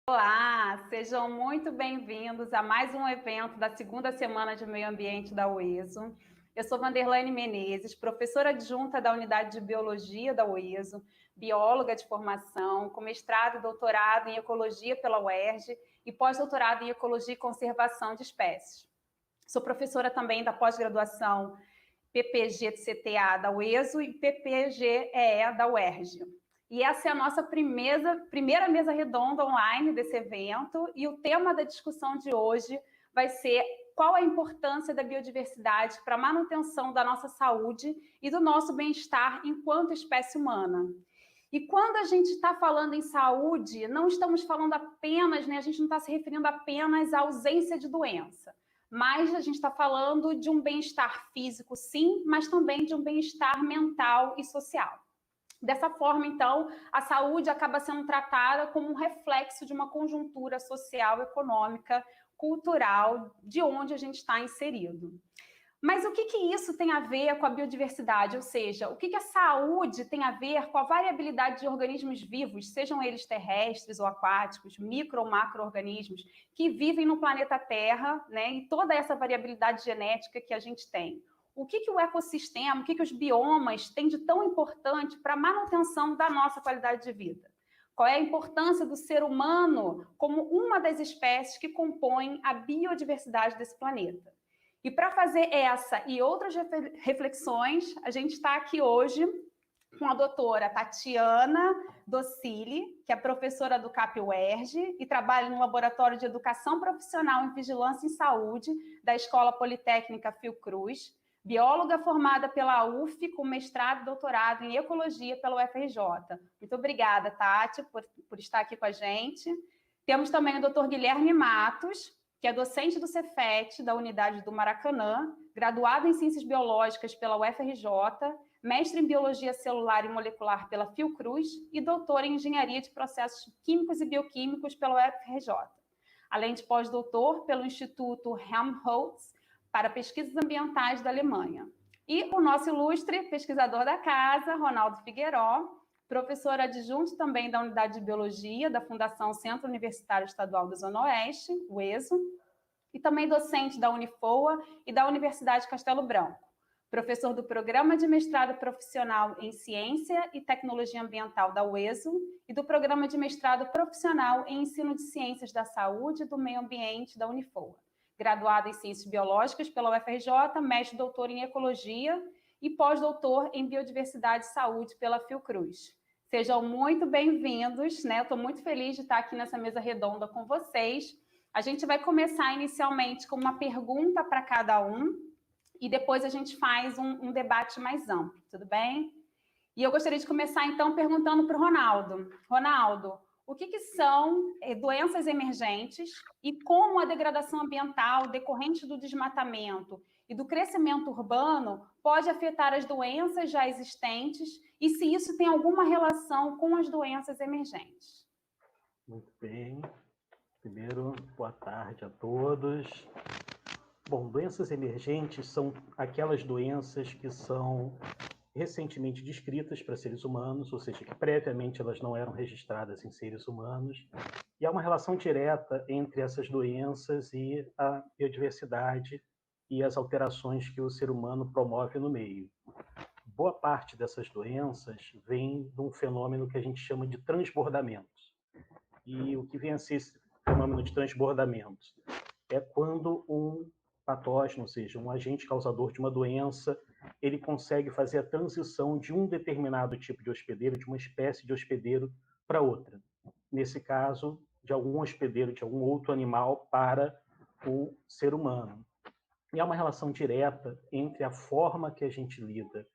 Olá, sejam muito bem-vindos a mais um evento da segunda semana de Meio Ambiente da UESO. Eu sou Vanderlaine Menezes, professora adjunta da Unidade de Biologia da UESO, bióloga de formação, com mestrado e doutorado em Ecologia pela UERJ e pós-doutorado em Ecologia e Conservação de Espécies. Sou professora também da pós-graduação PPG de CTA da UESO e PPG-EE da UERJ. E essa é a nossa primeira mesa redonda online desse evento, e o tema da discussão de hoje vai ser qual a importância da biodiversidade para a manutenção da nossa saúde e do nosso bem-estar enquanto espécie humana. E quando a gente está falando em saúde, não estamos falando apenas, a gente não está se referindo apenas à ausência de doença, mas a gente está falando de um bem-estar físico, sim, mas também de um bem-estar mental e social. Dessa forma, então, a saúde acaba sendo tratada como um reflexo de uma conjuntura social, econômica, cultural, de onde a gente está inserido. Mas o que isso tem a ver com a biodiversidade? Ou seja, o que a saúde tem a ver com a variabilidade de organismos vivos, sejam eles terrestres ou aquáticos, micro ou macro-organismos, que vivem no planeta Terra, e toda essa variabilidade genética que a gente tem? O que o ecossistema, o que os biomas têm de tão importante para a manutenção da nossa qualidade de vida? Qual é a importância do ser humano como uma das espécies que compõem a biodiversidade desse planeta? E para fazer essa e outras reflexões, a gente está aqui hoje com a doutora Tatiana Docili, que é professora do CAP-UERJ e trabalha no Laboratório de Educação Profissional em Vigilância em Saúde da Escola Politécnica Fiocruz, bióloga formada pela UF com mestrado e doutorado em Ecologia pela UFRJ. Muito obrigada, Tati, por estar aqui com a gente. Temos também o doutor Guilherme Matos, que é docente do Cefet, da Unidade do Maracanã, graduado em Ciências Biológicas pela UFRJ, mestre em Biologia Celular e Molecular pela Fiocruz e doutor em Engenharia de Processos Químicos e Bioquímicos pela UFRJ, além de pós-doutor pelo Instituto Helmholtz para Pesquisas Ambientais da Alemanha. E o nosso ilustre pesquisador da casa, Ronaldo Figueiró, professor adjunto também da Unidade de Biologia da Fundação Centro Universitário Estadual da Zona Oeste, o ESO, e também docente da Unifoa e da Universidade Castelo Branco, professor do Programa de Mestrado Profissional em Ciência e Tecnologia Ambiental da UESO e do Programa de Mestrado Profissional em Ensino de Ciências da Saúde e do Meio Ambiente da Unifoa, graduado em Ciências Biológicas pela UFRJ, mestre e doutor em Ecologia e pós-doutor em Biodiversidade e Saúde pela Fiocruz. Sejam muito bem-vindos, Eu estou muito feliz de estar aqui nessa mesa redonda com vocês. A gente vai começar inicialmente com uma pergunta para cada um e depois a gente faz um debate mais amplo, tudo bem? E eu gostaria de começar, então, perguntando para o Ronaldo. Ronaldo, o que são doenças emergentes e como a degradação ambiental decorrente do desmatamento e do crescimento urbano pode afetar as doenças já existentes e se isso tem alguma relação com as doenças emergentes? Muito bem. Primeiro, boa tarde a todos. Bom, doenças emergentes são aquelas doenças que são recentemente descritas para seres humanos, ou seja, que previamente elas não eram registradas em seres humanos, e há uma relação direta entre essas doenças e a biodiversidade e as alterações que o ser humano promove no meio. Boa parte dessas doenças vem de um fenômeno que a gente chama de transbordamento. E o que vem a ser esse fenômeno de transbordamento? É quando um patógeno, ou seja, um agente causador de uma doença, ele consegue fazer a transição de um determinado tipo de hospedeiro, de uma espécie de hospedeiro, para outra. Nesse caso, de algum hospedeiro, de algum outro animal para o ser humano. E há uma relação direta entre a forma que a gente lida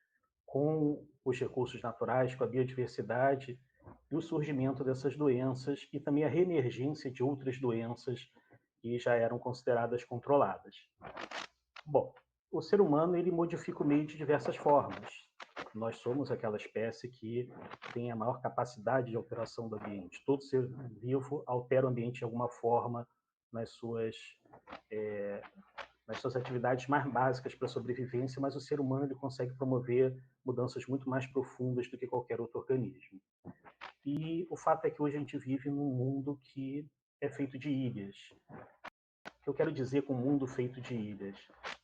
com os recursos naturais, com a biodiversidade, e o surgimento dessas doenças e também a reemergência de outras doenças que já eram consideradas controladas. Bom, o ser humano ele modifica o meio de diversas formas. Nós somos aquela espécie que tem a maior capacidade de alteração do ambiente. Todo ser vivo altera o ambiente de alguma forma nas suas atividades mais básicas para a sobrevivência, mas o ser humano ele consegue promover mudanças muito mais profundas do que qualquer outro organismo. E o fato é que hoje a gente vive num mundo que é feito de ilhas. O que eu quero dizer com um mundo feito de ilhas?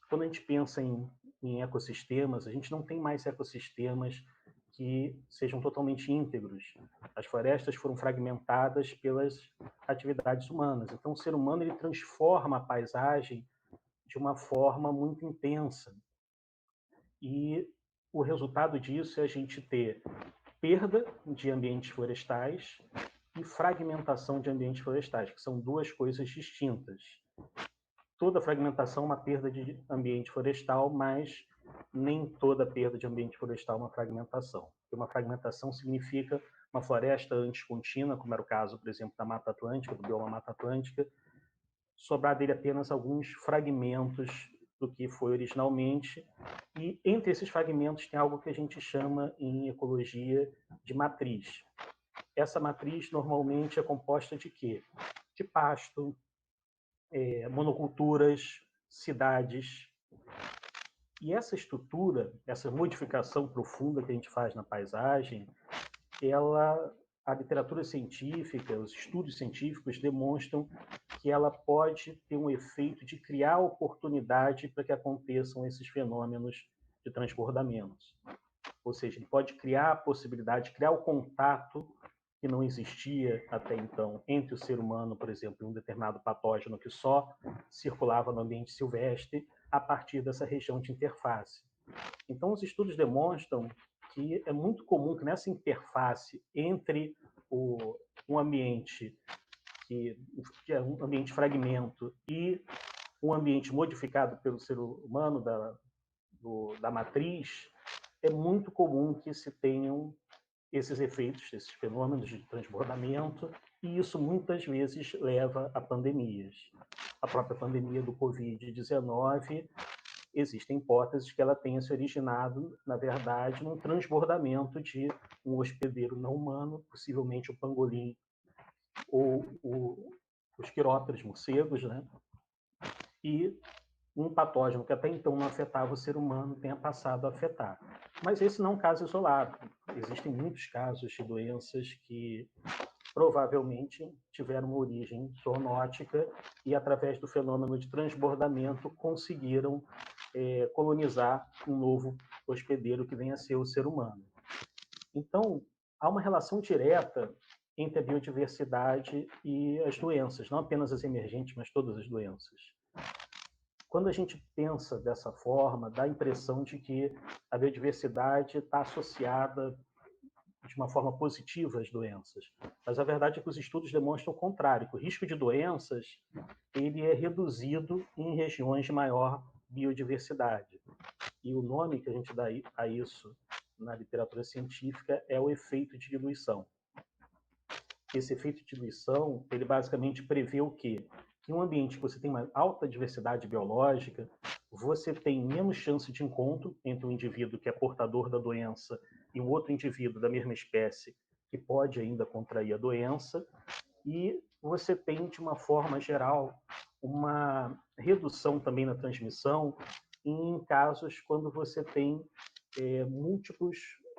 Quando a gente pensa em ecossistemas, a gente não tem mais ecossistemas que sejam totalmente íntegros. As florestas foram fragmentadas pelas atividades humanas. Então, o ser humano ele transforma a paisagem de uma forma muito intensa. E o resultado disso é a gente ter perda de ambientes florestais e fragmentação de ambientes florestais, que são duas coisas distintas. Toda fragmentação é uma perda de ambiente florestal, mas nem toda perda de ambiente florestal é uma fragmentação. Uma fragmentação significa uma floresta antes contínua, como era o caso, por exemplo, da Mata Atlântica, do bioma Mata Atlântica, sobrar dele apenas alguns fragmentos do que foi originalmente, e entre esses fragmentos tem algo que a gente chama em ecologia de matriz. Essa matriz normalmente é composta de quê? De pasto, monoculturas, cidades. E essa estrutura, essa modificação profunda que a gente faz na paisagem, a literatura científica, os estudos científicos demonstram que ela pode ter um efeito de criar oportunidade para que aconteçam esses fenômenos de transbordamento. Ou seja, ele pode criar a possibilidade, criar o contato que não existia até então entre o ser humano, por exemplo, e um determinado patógeno que só circulava no ambiente silvestre a partir dessa região de interface. Então, os estudos demonstram que é muito comum que nessa interface entre um ambiente que é um ambiente fragmento e um ambiente modificado pelo ser humano da matriz, é muito comum que se tenham esses efeitos, esses fenômenos de transbordamento, e isso muitas vezes leva a pandemias. A própria pandemia do Covid-19, existem hipóteses que ela tenha se originado, na verdade, num transbordamento de um hospedeiro não humano, possivelmente o pangolim ou os quirópteros, morcegos, né? E um patógeno que até então não afetava o ser humano tenha passado a afetar. Mas esse não é um caso isolado. Existem muitos casos de doenças que provavelmente tiveram uma origem zoonótica e, através do fenômeno de transbordamento, conseguiram colonizar um novo hospedeiro que venha a ser o ser humano. Então, há uma relação direta entre a biodiversidade e as doenças, não apenas as emergentes, mas todas as doenças. Quando a gente pensa dessa forma, dá a impressão de que a biodiversidade está associada de uma forma positiva às doenças. Mas a verdade é que os estudos demonstram o contrário, que o risco de doenças ele é reduzido em regiões de maior biodiversidade. E o nome que a gente dá a isso na literatura científica é o efeito de diluição. Esse efeito de diluição, ele basicamente prevê o quê? Que em um ambiente que você tem uma alta diversidade biológica, você tem menos chance de encontro entre um indivíduo que é portador da doença e um outro indivíduo da mesma espécie que pode ainda contrair a doença, e você tem, de uma forma geral, uma redução também na transmissão em casos quando você tem múltiplos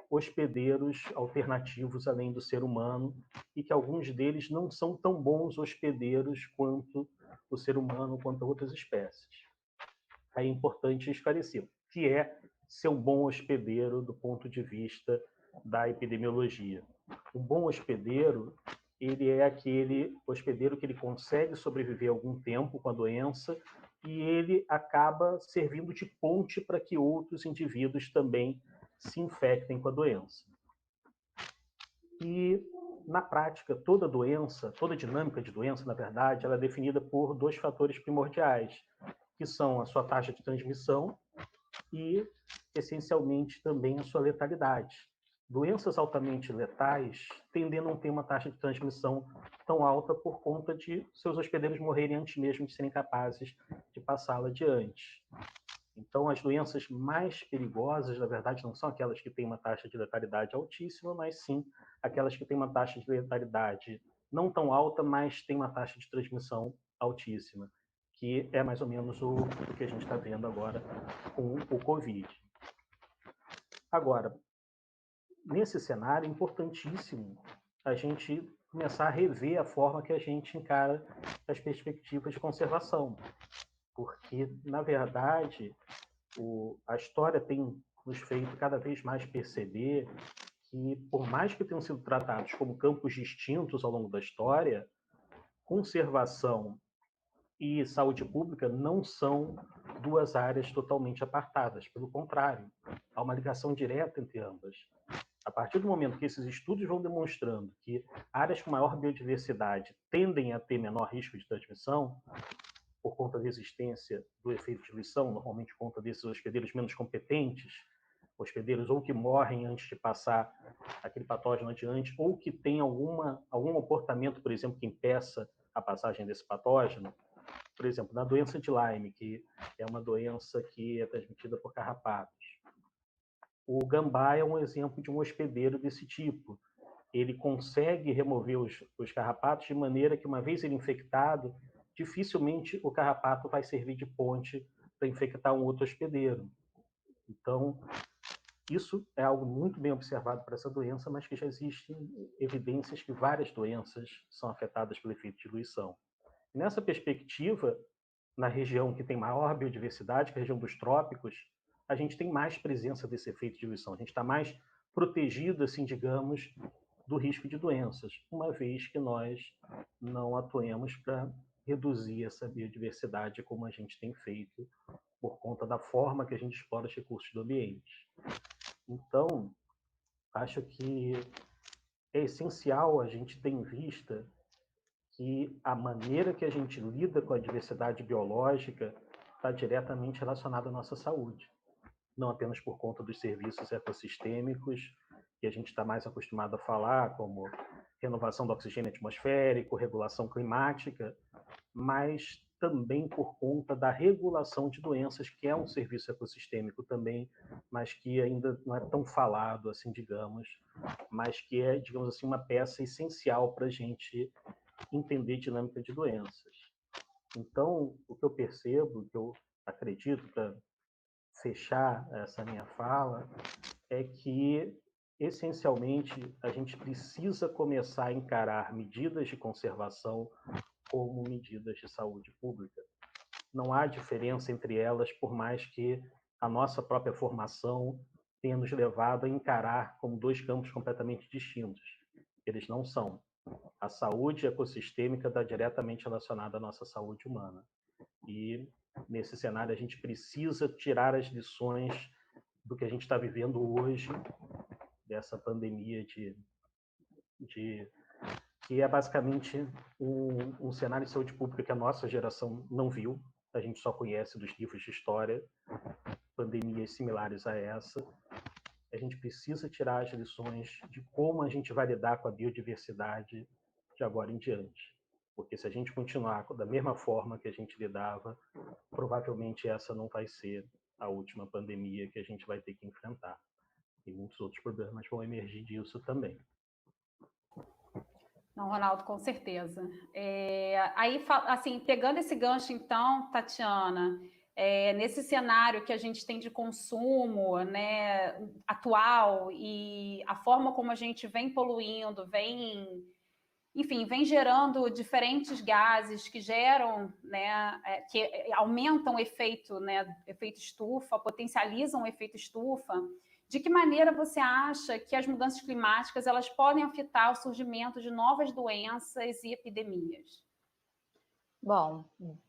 hospedeiros alternativos além do ser humano, e que alguns deles não são tão bons hospedeiros quanto o ser humano, quanto outras espécies. É importante esclarecer o que é ser um bom hospedeiro do ponto de vista da epidemiologia. Um bom hospedeiro, ele é aquele hospedeiro que ele consegue sobreviver algum tempo com a doença e ele acaba servindo de ponte para que outros indivíduos também se infectem com a doença. E, na prática, toda doença, toda dinâmica de doença, na verdade, ela é definida por dois fatores primordiais, que são a sua taxa de transmissão e, essencialmente, também a sua letalidade. Doenças altamente letais tendem a não ter uma taxa de transmissão tão alta por conta de seus hospedeiros morrerem antes mesmo de serem capazes de passá-la adiante. Então, as doenças mais perigosas, na verdade, não são aquelas que têm uma taxa de letalidade altíssima, mas sim aquelas que têm uma taxa de letalidade não tão alta, mas têm uma taxa de transmissão altíssima, que é mais ou menos o que a gente está vendo agora com o Covid. Agora, nesse cenário, é importantíssimo a gente começar a rever a forma que a gente encara as perspectivas de conservação. Porque, na verdade, a história tem nos feito cada vez mais perceber que, por mais que tenham sido tratados como campos distintos ao longo da história, conservação e saúde pública não são duas áreas totalmente apartadas. Pelo contrário, há uma ligação direta entre ambas. A partir do momento que esses estudos vão demonstrando que áreas com maior biodiversidade tendem a ter menor risco de transmissão, por conta da existência do efeito de diluição, normalmente por conta desses hospedeiros menos competentes, hospedeiros ou que morrem antes de passar aquele patógeno adiante, ou que tem algum comportamento, por exemplo, que impeça a passagem desse patógeno. Por exemplo, na doença de Lyme, que é uma doença que é transmitida por carrapatos. O gambá é um exemplo de um hospedeiro desse tipo. Ele consegue remover os carrapatos de maneira que, uma vez ele infectado, dificilmente o carrapato vai servir de ponte para infectar um outro hospedeiro. Então, isso é algo muito bem observado para essa doença, mas que já existem evidências que várias doenças são afetadas pelo efeito de diluição. Nessa perspectiva, na região que tem maior biodiversidade, que é a região dos trópicos, a gente tem mais presença desse efeito de diluição. A gente está mais protegido, assim, digamos, do risco de doenças, uma vez que nós não atuemos para reduzir essa biodiversidade como a gente tem feito por conta da forma que a gente explora os recursos do ambiente. Então, acho que é essencial a gente ter em vista que a maneira que a gente lida com a diversidade biológica está diretamente relacionada à nossa saúde. Não apenas por conta dos serviços ecossistêmicos, que a gente está mais acostumado a falar, como renovação do oxigênio atmosférico, regulação climática, mas também por conta da regulação de doenças, que é um serviço ecossistêmico também, mas que ainda não é tão falado, assim, digamos, mas que é, digamos assim, uma peça essencial para a gente entender dinâmica de doenças. Então, o que eu percebo, o que eu acredito, para fechar essa minha fala, é que, essencialmente, a gente precisa começar a encarar medidas de conservação como medidas de saúde pública. Não há diferença entre elas, por mais que a nossa própria formação tenha nos levado a encarar como dois campos completamente distintos. Eles não são. A saúde ecossistêmica está diretamente relacionada à nossa saúde humana. E, nesse cenário, a gente precisa tirar as lições do que a gente está vivendo hoje, dessa pandemia que é basicamente um cenário de saúde pública que a nossa geração não viu. A gente só conhece dos livros de história, pandemias similares a essa. A gente precisa tirar as lições de como a gente vai lidar com a biodiversidade de agora em diante. Porque se a gente continuar da mesma forma que a gente lidava, provavelmente essa não vai ser a última pandemia que a gente vai ter que enfrentar. E muitos outros problemas vão emergir disso também. Não, Ronaldo, com certeza. Aí, assim, pegando esse gancho, então, Tatiana, nesse cenário que a gente tem de consumo, né, atual, e a forma como a gente vem poluindo, enfim, vem gerando diferentes gases que geram, né, que aumentam o efeito, né, efeito estufa, potencializam o efeito estufa. De que maneira você acha que as mudanças climáticas elas podem afetar o surgimento de novas doenças e epidemias? Bom,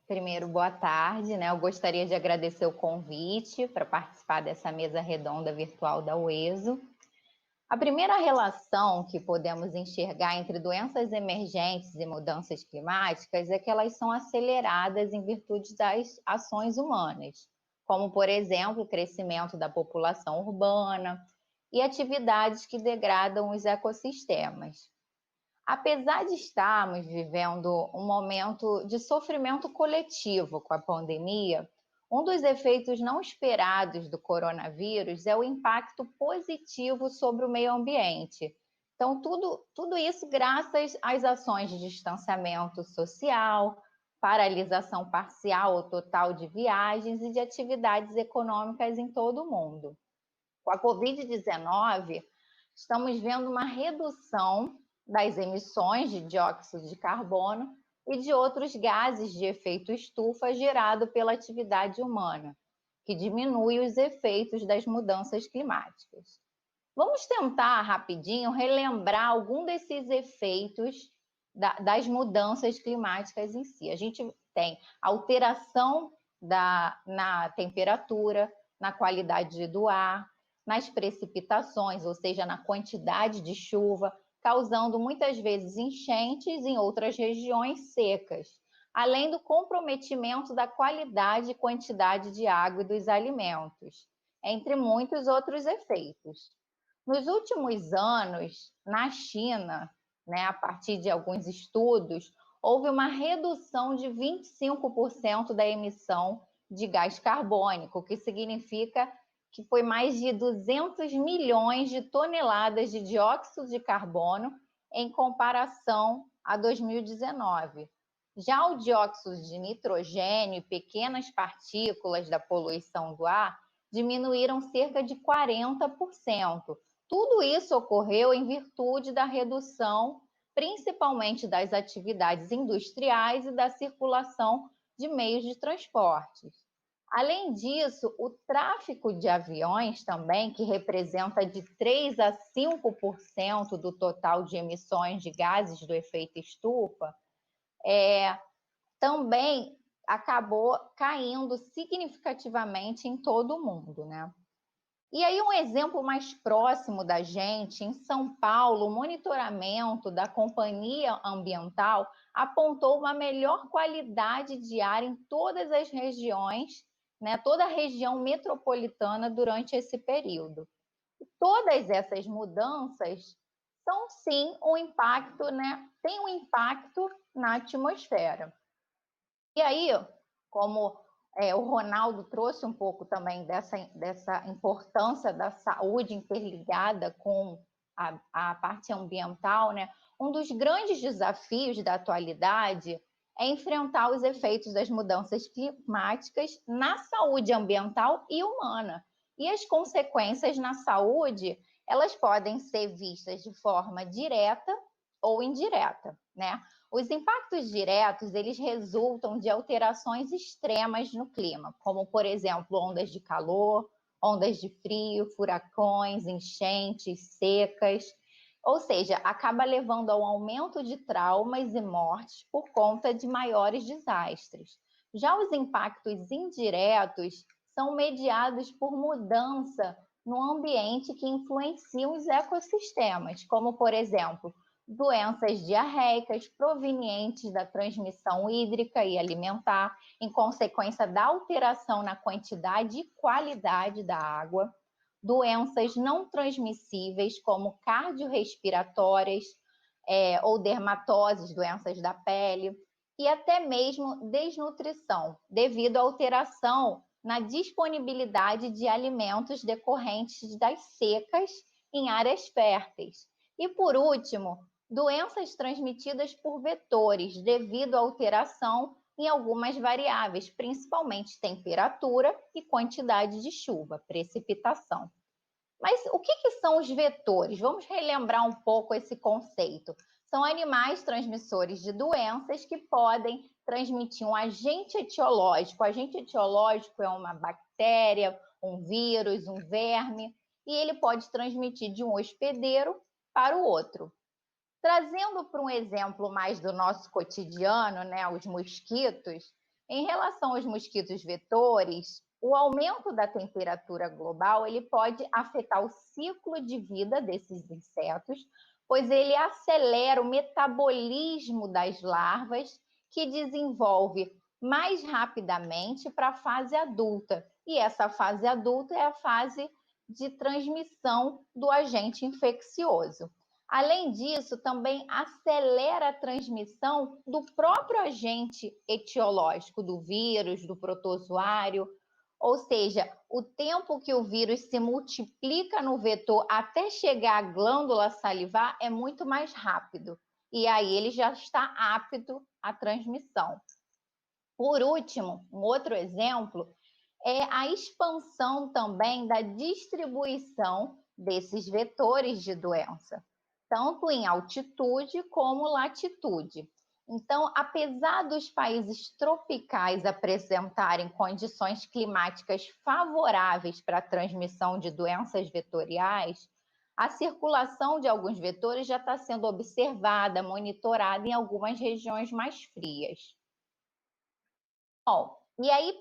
primeiro, boa tarde, né? Eu gostaria de agradecer o convite para participar dessa mesa redonda virtual da UESO. A primeira relação que podemos enxergar entre doenças emergentes e mudanças climáticas é que elas são aceleradas em virtude das ações humanas, como, por exemplo, o crescimento da população urbana e atividades que degradam os ecossistemas. Apesar de estarmos vivendo um momento de sofrimento coletivo com a pandemia, um dos efeitos não esperados do coronavírus é o impacto positivo sobre o meio ambiente. Então, tudo isso graças às ações de distanciamento social, paralisação parcial ou total de viagens e de atividades econômicas em todo o mundo. Com a Covid-19, estamos vendo uma redução das emissões de dióxido de carbono e de outros gases de efeito estufa gerado pela atividade humana, que diminui os efeitos das mudanças climáticas. Vamos tentar rapidinho relembrar algum desses efeitos das mudanças climáticas em si. A gente tem alteração na temperatura, na qualidade do ar, nas precipitações, ou seja, na quantidade de chuva, causando muitas vezes enchentes em outras regiões secas, além do comprometimento da qualidade e quantidade de água e dos alimentos, entre muitos outros efeitos. Nos últimos anos, na China, né, a partir de alguns estudos, houve uma redução de 25% da emissão de gás carbônico, o que significa que foi mais de 200 milhões de toneladas de dióxido de carbono em comparação a 2019. Já o dióxido de nitrogênio e pequenas partículas da poluição do ar diminuíram cerca de 40%. Tudo isso ocorreu em virtude da redução, principalmente das atividades industriais e da circulação de meios de transporte. Além disso, o tráfego de aviões também, que representa de 3 a 5% do total de emissões de gases do efeito estufa, também acabou caindo significativamente em todo o mundo, né? E aí, um exemplo mais próximo da gente, em São Paulo, o monitoramento da Companhia Ambiental apontou uma melhor qualidade de ar em todas as regiões, né, toda a região metropolitana durante esse período. E todas essas mudanças são, sim, um impacto, né, tem um impacto na atmosfera. E aí, como o Ronaldo trouxe um pouco também dessa importância da saúde interligada com a parte ambiental, né? Um dos grandes desafios da atualidade é enfrentar os efeitos das mudanças climáticas na saúde ambiental e humana. E as consequências na saúde, elas podem ser vistas de forma direta ou indireta, né? Os impactos diretos, eles resultam de alterações extremas no clima, como, por exemplo, ondas de calor, ondas de frio, furacões, enchentes, secas, ou seja, acaba levando ao aumento de traumas e mortes por conta de maiores desastres. Já os impactos indiretos são mediados por mudança no ambiente que influenciam os ecossistemas, como, por exemplo, doenças diarreicas provenientes da transmissão hídrica e alimentar, em consequência da alteração na quantidade e qualidade da água, doenças não transmissíveis, como cardiorrespiratórias ou dermatoses, doenças da pele, e até mesmo desnutrição, devido à alteração na disponibilidade de alimentos decorrentes das secas em áreas férteis. E, por último, doenças transmitidas por vetores, devido à alteração em algumas variáveis, principalmente temperatura e quantidade de chuva, precipitação. Mas o que são os vetores? Vamos relembrar um pouco esse conceito. São animais transmissores de doenças que podem transmitir um agente etiológico. O agente etiológico é uma bactéria, um vírus, um verme, e ele pode transmitir de um hospedeiro para o outro. Trazendo para um exemplo mais do nosso cotidiano, né, os mosquitos, em relação aos mosquitos vetores, o aumento da temperatura global ele pode afetar o ciclo de vida desses insetos, pois ele acelera o metabolismo das larvas, que desenvolve mais rapidamente para a fase adulta. E essa fase adulta é a fase de transmissão do agente infeccioso. Além disso, também acelera a transmissão do próprio agente etiológico, do vírus, do protozoário. Ou seja, o tempo que o vírus se multiplica no vetor até chegar à glândula salivar é muito mais rápido. E aí ele já está apto à transmissão. Por último, um outro exemplo é a expansão também da distribuição desses vetores de doença. tanto em altitude como latitude. Então, apesar dos países tropicais apresentarem condições climáticas favoráveis para a transmissão de doenças vetoriais, a circulação de alguns vetores já está sendo observada, monitorada em algumas regiões mais frias. Bom, e aí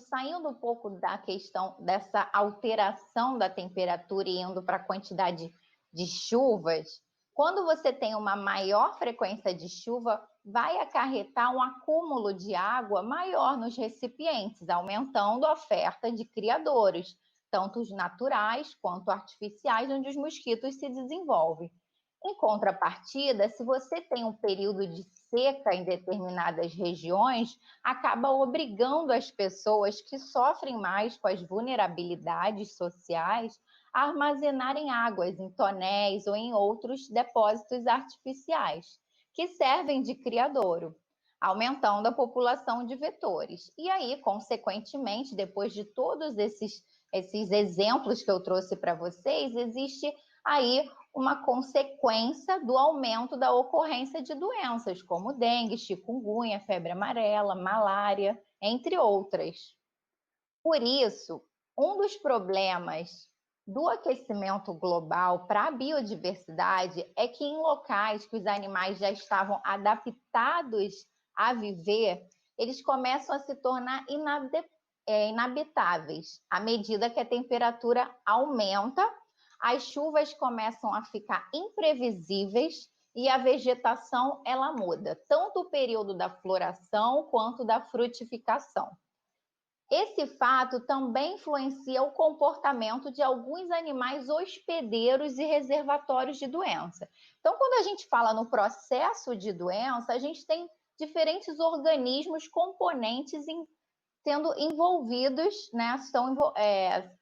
saindo um pouco da questão dessa alteração da temperatura e indo para a quantidade de chuvas, quando você tem uma maior frequência de chuva, vai acarretar um acúmulo de água maior nos recipientes, aumentando a oferta de criadouros, tanto os naturais quanto artificiais, onde os mosquitos se desenvolvem. Em contrapartida, se você tem um período de seca em determinadas regiões, acaba obrigando as pessoas que sofrem mais com as vulnerabilidades sociais a armazenarem águas em tonéis ou em outros depósitos artificiais, que servem de criadouro, aumentando a população de vetores. E aí, consequentemente, depois de todos esses exemplos que eu trouxe para vocês, existe aí uma consequência do aumento da ocorrência de doenças, como dengue, chikungunya, febre amarela, malária, entre outras. Por isso, um dos problemas do aquecimento global para a biodiversidade é que em locais que os animais já estavam adaptados a viver, eles começam a se tornar inabitáveis. À medida que a temperatura aumenta, as chuvas começam a ficar imprevisíveis e a vegetação ela muda, tanto o período da floração quanto da frutificação. Esse fato também influencia o comportamento de alguns animais hospedeiros e reservatórios de doença. Então, quando a gente fala no processo de doença, a gente tem diferentes organismos componentes sendo envolvidos, né,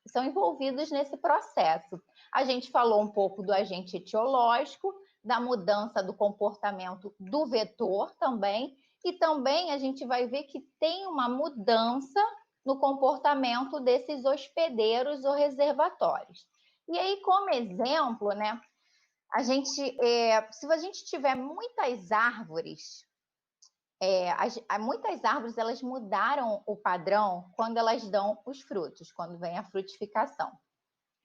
são envolvidos nesse processo. A gente falou um pouco do agente etiológico, da mudança do comportamento do vetor também, e também a gente vai ver que tem uma mudança no comportamento desses hospedeiros ou reservatórios. E aí, como exemplo, né, se a gente tiver muitas árvores, muitas árvores elas mudaram o padrão quando elas dão os frutos, quando vem a frutificação.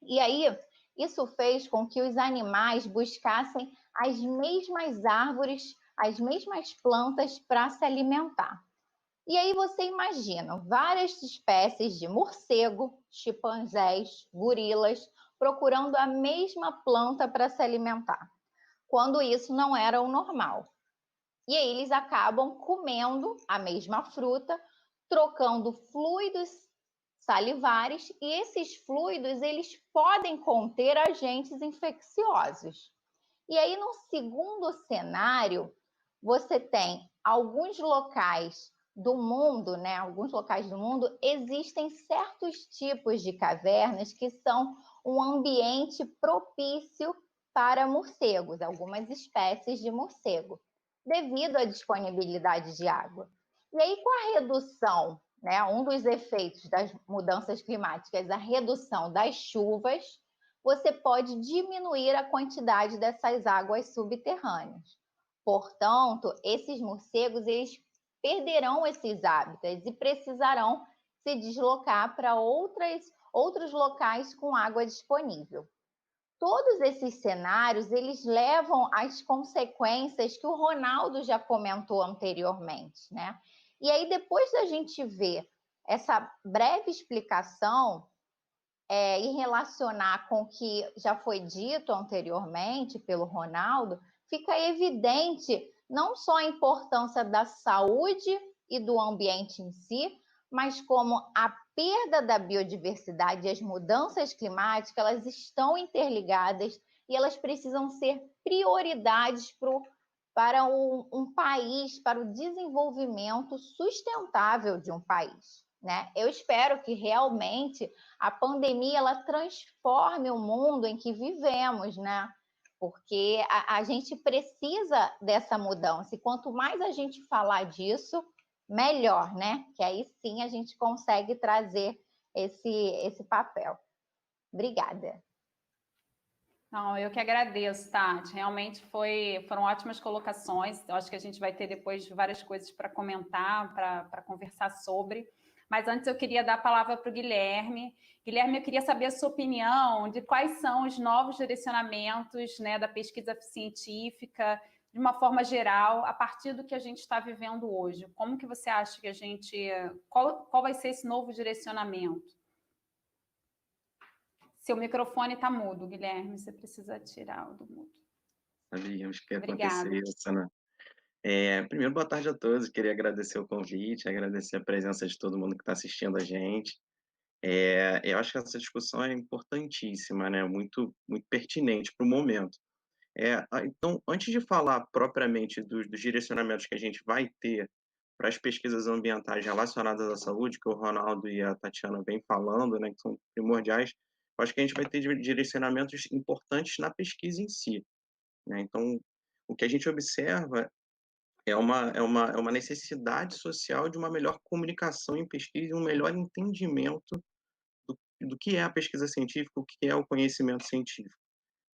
E aí, isso fez com que os animais buscassem as mesmas árvores, as mesmas plantas para se alimentar. E aí você imagina várias espécies de morcego, chimpanzés, gorilas, procurando a mesma planta para se alimentar, quando isso não era o normal. E aí eles acabam comendo a mesma fruta, trocando fluidos salivares, e esses fluidos eles podem conter agentes infecciosos. E aí, no segundo cenário, você tem alguns locais do mundo, né? Alguns locais do mundo existem certos tipos de cavernas que são um ambiente propício para morcegos, algumas espécies de morcego, devido à disponibilidade de água. E aí, com a redução, né, um dos efeitos das mudanças climáticas, a redução das chuvas, você pode diminuir a quantidade dessas águas subterrâneas. Portanto, esses morcegos eles perderão esses hábitats e precisarão se deslocar para outros locais com água disponível. Todos esses cenários, eles levam às consequências que o Ronaldo já comentou anteriormente, né? E aí, depois da gente ver essa breve explicação e relacionar com o que já foi dito anteriormente pelo Ronaldo, fica evidente não só a importância da saúde e do ambiente em si, mas como a perda da biodiversidade e as mudanças climáticas, elas estão interligadas e elas precisam ser prioridades para um país, para o desenvolvimento sustentável de um país, né? Eu espero que realmente a pandemia ela transforme o mundo em que vivemos, né? Porque a gente precisa dessa mudança e quanto mais a gente falar disso, melhor, né? Que aí sim a gente consegue trazer esse papel. Obrigada. Não, eu que agradeço, Tati. Realmente foram ótimas colocações. Eu acho que a gente vai ter depois várias coisas para comentar, para conversar sobre. Mas antes eu queria dar a palavra para o Guilherme. Guilherme, eu queria saber a sua opinião de quais são os novos direcionamentos, né, da pesquisa científica, de uma forma geral, a partir do que a gente está vivendo hoje. Como que você acha que a gente... Qual vai ser esse novo direcionamento? Seu microfone está mudo, Guilherme. Você precisa tirar o do mudo. Sabíamos que ia acontecer Obrigada. isso, né? Primeiro, boa tarde a todos. Queria agradecer o convite, agradecer a presença de todo mundo que está assistindo a gente. Eu acho que essa discussão é importantíssima, né? Muito pertinente para o momento. Então, antes de falar propriamente dos direcionamentos que a gente vai ter para as pesquisas ambientais relacionadas à saúde, que o Ronaldo e a Tatiana vêm falando, né, que são primordiais, eu acho que a gente vai ter direcionamentos importantes na pesquisa em si, né? Então, o que a gente observa é uma necessidade social de uma melhor comunicação em pesquisa e um melhor entendimento do que é a pesquisa científica, o que é o conhecimento científico.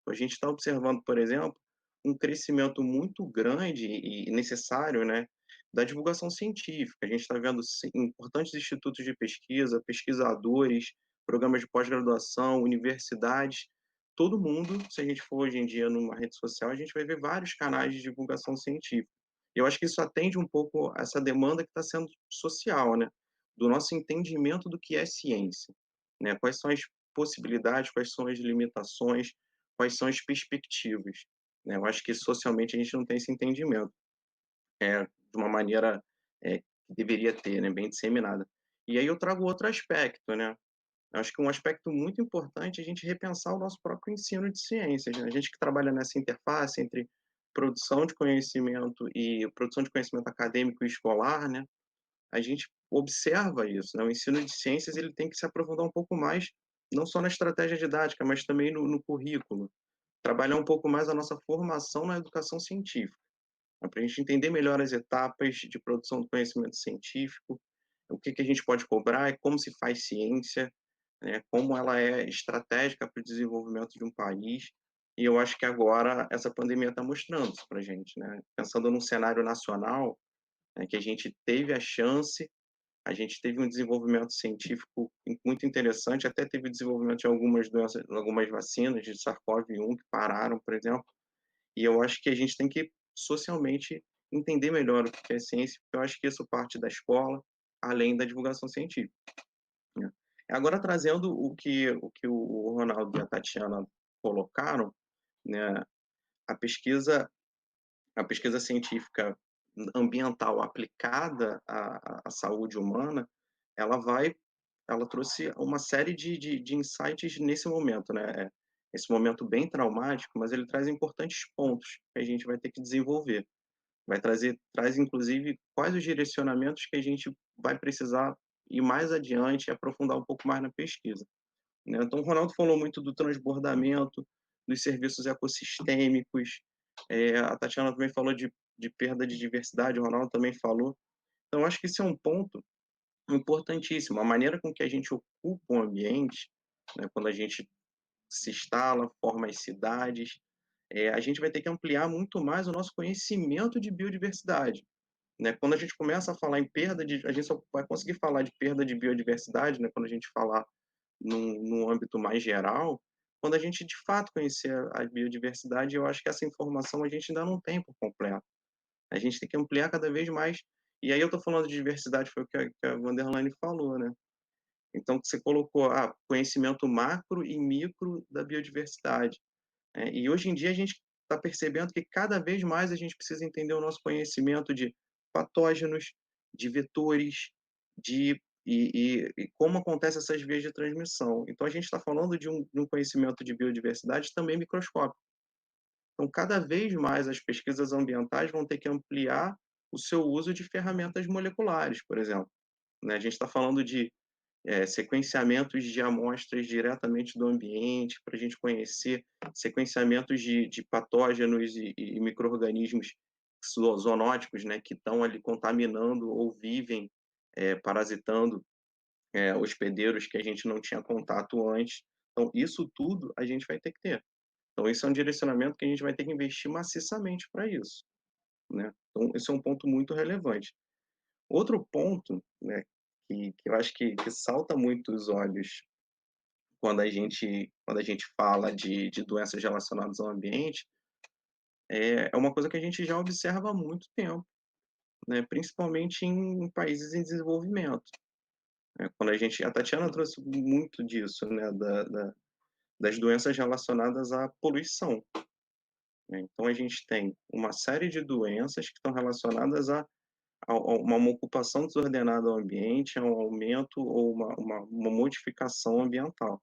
A gente está observando, por exemplo, um crescimento muito grande e necessário, né, da divulgação científica. A gente está vendo importantes institutos de pesquisa, pesquisadores, programas de pós-graduação, universidades, todo mundo, se a gente for hoje em dia numa rede social, a gente vai ver vários canais de divulgação científica. E eu acho que isso atende um pouco a essa demanda que está sendo social, né, do nosso entendimento do que é ciência, né? Quais são as possibilidades, quais são as limitações, quais são as perspectivas, né? Eu acho que socialmente a gente não tem esse entendimento, de uma maneira, que deveria ter, né, bem disseminada. E aí eu trago outro aspecto, né? Eu acho que um aspecto muito importante é a gente repensar o nosso próprio ensino de ciências, né? A gente que trabalha nessa interface entre produção de conhecimento e produção de conhecimento acadêmico e escolar, né? A gente observa isso, né? O ensino de ciências ele tem que se aprofundar um pouco mais, não só na estratégia didática, mas também no currículo. Trabalhar um pouco mais a nossa formação na educação científica, né? Para a gente entender melhor as etapas de produção do conhecimento científico, o que que a gente pode cobrar e como se faz ciência, né? Como ela é estratégica para o desenvolvimento de um país. E eu acho que agora essa pandemia está mostrando isso para a gente, né? Pensando num cenário nacional, né, que a gente teve um desenvolvimento científico muito interessante, até teve desenvolvimento de algumas doenças, algumas vacinas de SARS-CoV-1 que pararam, por exemplo, e eu acho que a gente tem que socialmente entender melhor o que é ciência, porque eu acho que isso parte da escola, além da divulgação científica, né? Agora trazendo o Ronaldo e a Tatiana colocaram, né, a pesquisa a pesquisa científica ambiental aplicada à saúde humana, ela vai ela trouxe uma série de insights nesse momento, né, esse momento bem traumático, mas ele traz importantes pontos que a gente vai ter que desenvolver. Traz inclusive quais os direcionamentos que a gente vai precisar ir mais adiante e aprofundar um pouco mais na pesquisa, né. Então o Ronaldo falou muito do transbordamento, dos serviços ecossistêmicos, a Tatiana também falou de perda de diversidade, o Ronaldo também falou. Então acho que esse é um ponto importantíssimo, a maneira com que a gente ocupa o ambiente, né, quando a gente se instala, forma as cidades, a gente vai ter que ampliar muito mais o nosso conhecimento de biodiversidade, né. Quando a gente começa a falar em perda de a gente só vai conseguir falar de perda de biodiversidade, né, quando a gente falar num âmbito mais geral, quando a gente de fato conhecer a biodiversidade, eu acho que essa informação a gente ainda não tem por completo. A gente tem que ampliar cada vez mais. E aí eu estou falando de diversidade, foi o que a Vanderlane falou, né? Então, você colocou conhecimento macro e micro da biodiversidade, né? E hoje em dia a gente está percebendo que cada vez mais a gente precisa entender o nosso conhecimento de patógenos, de vetores, e como acontecem essas vias de transmissão. Então, a gente está falando de um conhecimento de biodiversidade também microscópico. Então, cada vez mais as pesquisas ambientais vão ter que ampliar o seu uso de ferramentas moleculares, por exemplo, né? A gente está falando de sequenciamentos de amostras diretamente do ambiente, para a gente conhecer sequenciamentos de patógenos e micro-organismos zoonóticos, né, que estão ali contaminando ou vivem parasitando hospedeiros que a gente não tinha contato antes. Então, isso tudo a gente vai ter que ter. Então, esse é um direcionamento que a gente vai ter que investir maciçamente para isso, né? Então, esse é um ponto muito relevante. Outro ponto, né, que eu acho que salta muito os olhos quando a gente fala de doenças relacionadas ao ambiente, é uma coisa que a gente já observa há muito tempo, né, principalmente em países em desenvolvimento. Quando a Tatiana trouxe muito disso, né, das doenças relacionadas à poluição, né? Então a gente tem uma série de doenças que estão relacionadas a uma ocupação desordenada ao ambiente, a um aumento ou uma modificação ambiental.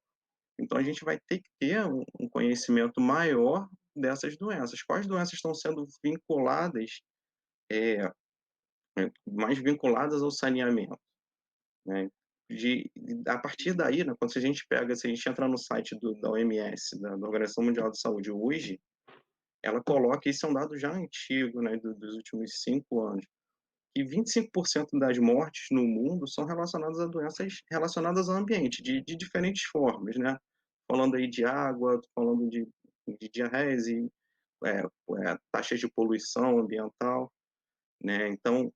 Então a gente vai ter que ter um conhecimento maior dessas doenças. Quais doenças estão sendo vinculadas, eh, mais vinculadas ao saneamento, né? A partir daí, né, se a gente entra no site da OMS, da Organização Mundial de Saúde hoje, ela coloca, isso é um dado já antigo, né, dos últimos 5 anos, que 25% das mortes no mundo são relacionadas a doenças relacionadas ao ambiente, de diferentes formas, né? Falando aí de água, falando de diarreias e é, taxas de poluição ambiental, né? Então,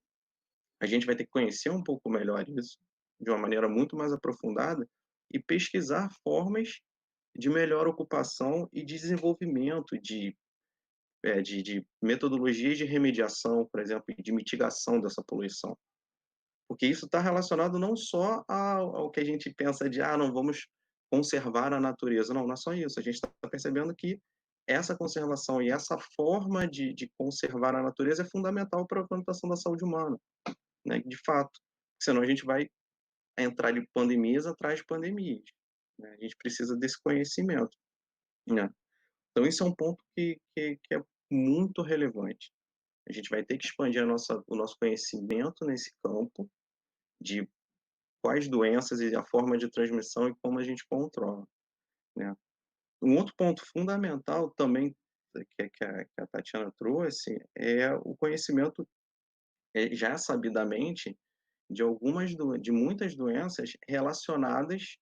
a gente vai ter que conhecer um pouco melhor isso, de uma maneira muito mais aprofundada, e pesquisar formas de melhor ocupação e desenvolvimento de metodologias de remediação, por exemplo, e de mitigação dessa poluição. Porque isso está relacionado não só ao que a gente pensa de, não vamos conservar a natureza. Não, não é só isso. A gente está percebendo que essa conservação e essa forma de conservar a natureza é fundamental para a manutenção da saúde humana, né? De fato. Senão a gente vai entrar de pandemias atrás de pandemias, né? A gente precisa desse conhecimento, né? Então, isso é um ponto que é muito relevante. A gente vai ter que expandir o nosso conhecimento nesse campo de quais doenças e a forma de transmissão e como a gente controla, né? Um outro ponto fundamental também que a Tatiana trouxe é o conhecimento, já sabidamente, de muitas doenças relacionadas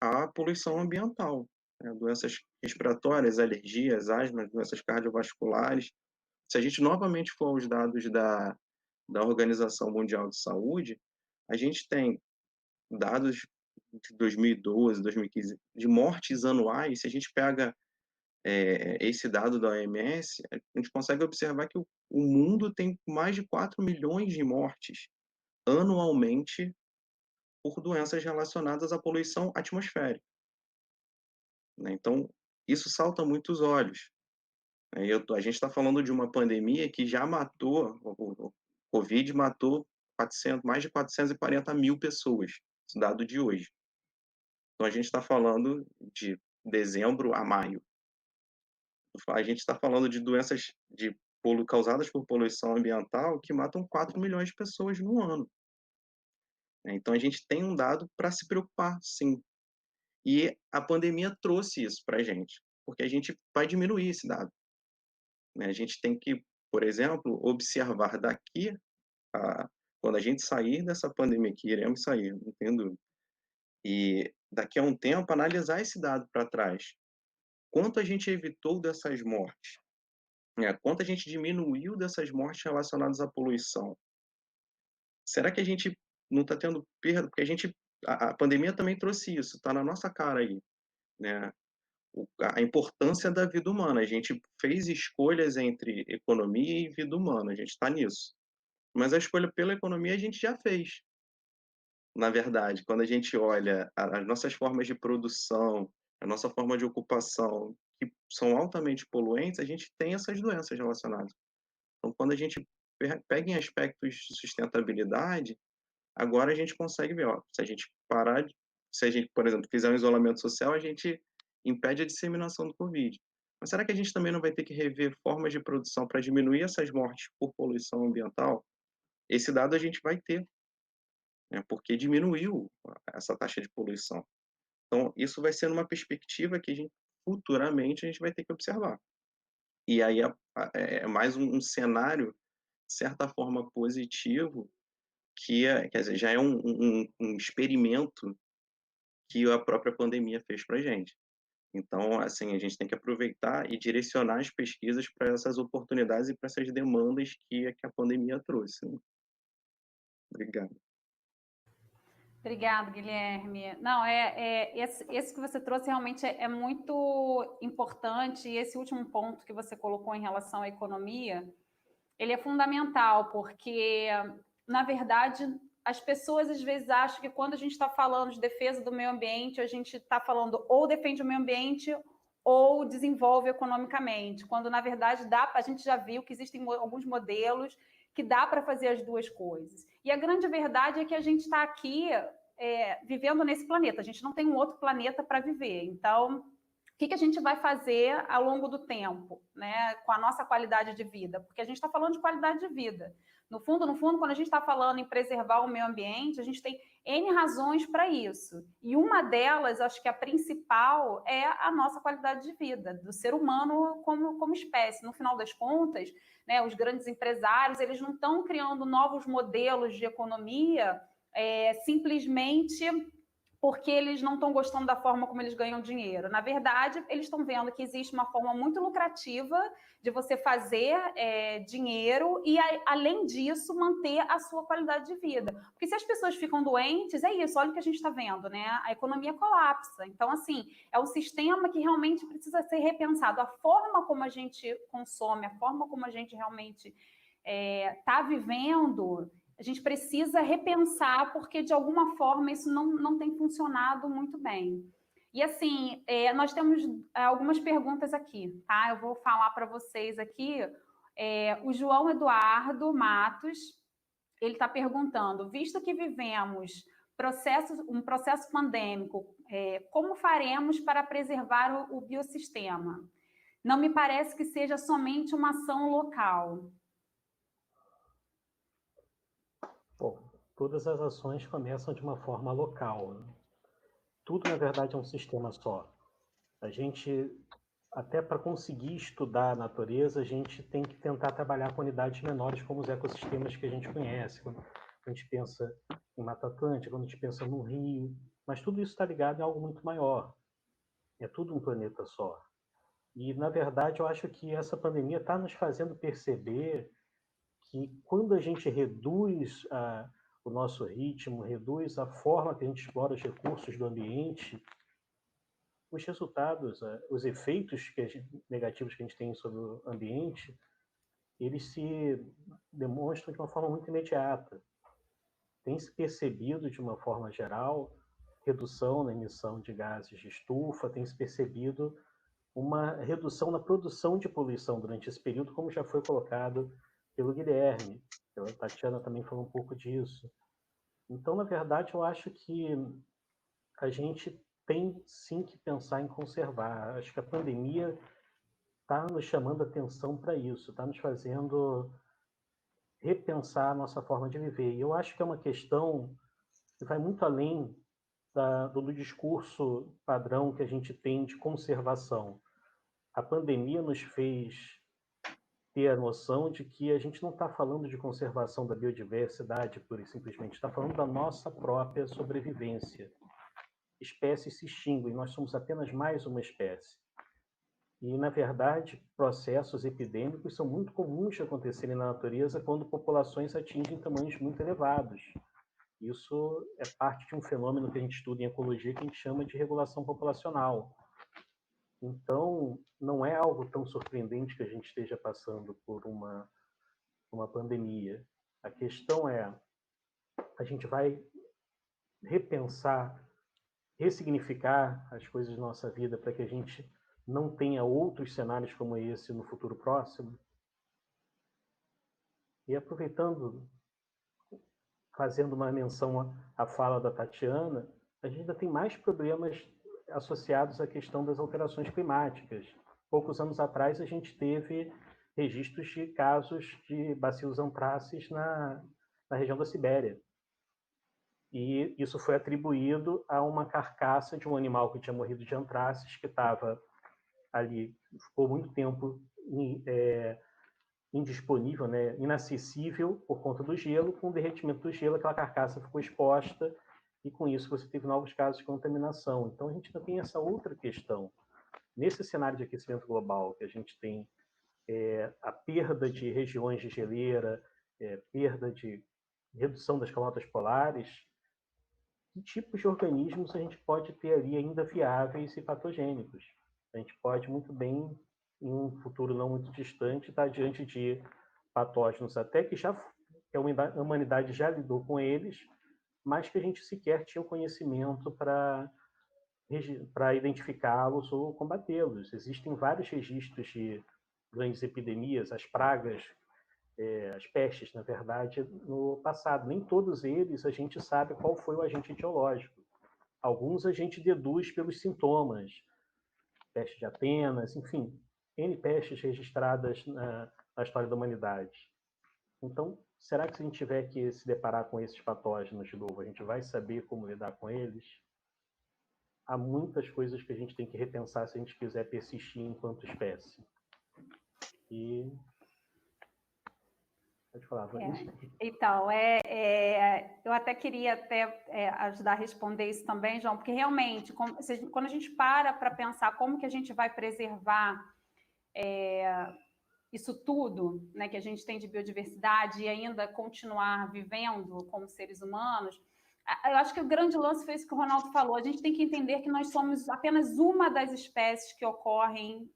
à poluição ambiental, né? Doenças respiratórias, alergias, asma, doenças cardiovasculares. Se a gente novamente for aos dados da Organização Mundial de Saúde, a gente tem dados de 2012, 2015, de mortes anuais. Se a gente pega esse dado da OMS, a gente consegue observar que o mundo tem mais de 4 milhões de mortes anualmente por doenças relacionadas à poluição atmosférica, né? Então, isso salta muito os olhos, né? A gente está falando de uma pandemia que já matou, o Covid matou mais de 440 mil pessoas, esse dado de hoje. Então, a gente está falando de dezembro a maio. A gente está falando de doenças causadas por poluição ambiental que matam 4 milhões de pessoas no ano, né? Então, a gente tem um dado para se preocupar, sim. E a pandemia trouxe isso para a gente, porque a gente vai diminuir esse dado, né? A gente tem que, por exemplo, observar daqui quando a gente sair dessa pandemia, que iremos sair, não tenho dúvida, e daqui a um tempo analisar esse dado para trás. Quanto a gente evitou dessas mortes? Quanto a gente diminuiu dessas mortes relacionadas à poluição? Será que a gente não está tendo perda? Porque a pandemia também trouxe isso, está na nossa cara aí, né? A importância da vida humana. A gente fez escolhas entre economia e vida humana, a gente está nisso. Mas a escolha pela economia a gente já fez. Na verdade, quando a gente olha as nossas formas de produção, a nossa forma de ocupação, que são altamente poluentes, a gente tem essas doenças relacionadas. Então, quando a gente pega em aspectos de sustentabilidade, agora a gente consegue ver, ó, se a gente, por exemplo, fizer um isolamento social, a gente impede a disseminação do Covid. Mas será que a gente também não vai ter que rever formas de produção para diminuir essas mortes por poluição ambiental? Esse dado a gente vai ter, né, porque diminuiu essa taxa de poluição. Então, isso vai ser uma perspectiva que futuramente a gente vai ter que observar. E aí é mais um cenário, de certa forma, positivo, quer dizer, já é um experimento que a própria pandemia fez para a gente. Então, assim, a gente tem que aproveitar e direcionar as pesquisas para essas oportunidades e para essas demandas que a pandemia trouxe, né. Obrigado. Obrigada, Guilherme. Não, esse que você trouxe realmente é muito importante, e esse último ponto que você colocou em relação à economia, ele é fundamental, porque, na verdade, as pessoas às vezes acham que quando a gente está falando de defesa do meio ambiente, a gente está falando ou defende o meio ambiente ou desenvolve economicamente, quando, na verdade, a gente já viu que existem alguns modelos que dá para fazer as duas coisas. E a grande verdade é que a gente está aqui vivendo nesse planeta, a gente não tem um outro planeta para viver. Então, o que a gente vai fazer ao longo do tempo, né, com a nossa qualidade de vida? Porque a gente está falando de qualidade de vida. No fundo, quando a gente está falando em preservar o meio ambiente, a gente tem N razões para isso. E uma delas, acho que a principal, é a nossa qualidade de vida, do ser humano como espécie. No final das contas, né, os grandes empresários, eles não estão criando novos modelos de economia simplesmente porque eles não estão gostando da forma como eles ganham dinheiro. Na verdade, eles estão vendo que existe uma forma muito lucrativa de você fazer dinheiro e, além disso, manter a sua qualidade de vida. Porque se as pessoas ficam doentes, é isso, olha o que a gente está vendo, né? A economia colapsa. Então, assim, é um sistema que realmente precisa ser repensado. A forma como a gente consome, a forma como a gente realmente está vivendo, a gente precisa repensar, porque de alguma forma isso não tem funcionado muito bem. E assim, nós temos algumas perguntas aqui, tá? Eu vou falar para vocês aqui. O João Eduardo Matos, ele está perguntando, visto que vivemos um processo pandêmico, como faremos para preservar o biossistema? Não me parece que seja somente uma ação local. Bom, todas as ações começam de uma forma local, né? Tudo, na verdade, é um sistema só. A gente, até para conseguir estudar a natureza, a gente tem que tentar trabalhar com unidades menores, como os ecossistemas que a gente conhece. Quando a gente pensa em Mata Atlântica, quando a gente pensa no rio, mas tudo isso está ligado em algo muito maior. É tudo um planeta só. E, na verdade, eu acho que essa pandemia está nos fazendo perceber que quando a gente reduz o nosso ritmo, reduz a forma que a gente explora os recursos do ambiente, os resultados, os efeitos negativos que a gente tem sobre o ambiente, eles se demonstram de uma forma muito imediata. Tem se percebido, de uma forma geral, redução na emissão de gases de estufa, tem se percebido uma redução na produção de poluição durante esse período, como já foi colocado pelo Guilherme. A Tatiana também falou um pouco disso. Então, na verdade, eu acho que a gente tem sim que pensar em conservar. Acho que a pandemia está nos chamando a atenção para isso, está nos fazendo repensar a nossa forma de viver. E eu acho que é uma questão que vai muito além do discurso padrão que a gente tem de conservação. A pandemia nos fez ter a noção de que a gente não está falando de conservação da biodiversidade, pura e simplesmente, está falando da nossa própria sobrevivência. Espécies se extinguem, nós somos apenas mais uma espécie. E, na verdade, processos epidêmicos são muito comuns de acontecerem na natureza quando populações atingem tamanhos muito elevados. Isso é parte de um fenômeno que a gente estuda em ecologia que a gente chama de regulação populacional. Então, não é algo tão surpreendente que a gente esteja passando por uma pandemia. A questão é, a gente vai repensar, ressignificar as coisas da nossa vida para que a gente não tenha outros cenários como esse no futuro próximo? E aproveitando, fazendo uma menção à fala da Tatiana, a gente ainda tem mais problemas associados à questão das alterações climáticas. Poucos anos atrás, a gente teve registros de casos de bacilos antraces na região da Sibéria. E isso foi atribuído a uma carcaça de um animal que tinha morrido de antraces, que estava ali, ficou muito tempo indisponível, né, inacessível por conta do gelo. Com o derretimento do gelo, aquela carcaça ficou exposta e com isso você teve novos casos de contaminação. Então a gente ainda tem essa outra questão. nesse cenário de aquecimento global, que a gente tem a perda de regiões de geleira, perda de redução das calotas polares, que tipos de organismos a gente pode ter ali ainda viáveis e patogênicos? A gente pode muito bem, em um futuro não muito distante, estar diante de patógenos até que a humanidade já lidou com eles, mas que a gente sequer tinha o conhecimento para identificá-los ou combatê-los. Existem vários registros de grandes epidemias, as pragas, as pestes, na verdade, no passado. Nem todos eles a gente sabe qual foi o agente etiológico. Alguns a gente deduz pelos sintomas, peste de Atenas, enfim, N pestes registradas na história da humanidade. Então, será que se a gente tiver que se deparar com esses patógenos de novo, a gente vai saber como lidar com eles? Há muitas coisas que a gente tem que repensar se a gente quiser persistir enquanto espécie. E... Pode falar, Vanessa. Então, eu até queria ajudar a responder isso também, João, porque realmente, quando a gente para pensar como que a gente vai preservar isso tudo, né, que a gente tem de biodiversidade e ainda continuar vivendo como seres humanos, eu acho que o grande lance foi isso que o Ronaldo falou. A gente tem que entender que nós somos apenas uma das espécies que ocorrem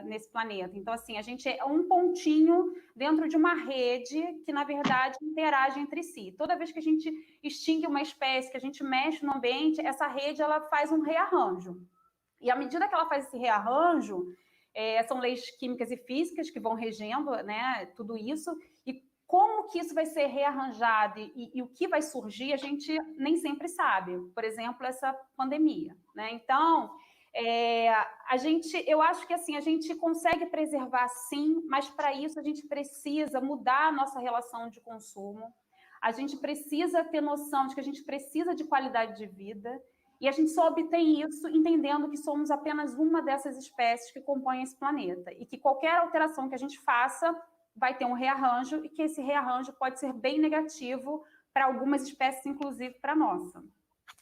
nesse planeta. Então, assim, a gente é um pontinho dentro de uma rede que, na verdade, interage entre si. Toda vez que a gente extingue uma espécie, que a gente mexe no ambiente, essa rede ela faz um rearranjo. E à medida que ela faz esse rearranjo, são leis químicas e físicas que vão regendo, né, tudo isso, e como que isso vai ser rearranjado e o que vai surgir, a gente nem sempre sabe. Por exemplo, essa pandemia, né? Então, eu acho que assim, a gente consegue preservar sim, mas para isso a gente precisa mudar a nossa relação de consumo, a gente precisa ter noção de que a gente precisa de qualidade de vida, e a gente só obtém isso entendendo que somos apenas uma dessas espécies que compõem esse planeta, e que qualquer alteração que a gente faça vai ter um rearranjo, e que esse rearranjo pode ser bem negativo para algumas espécies, inclusive para a nossa.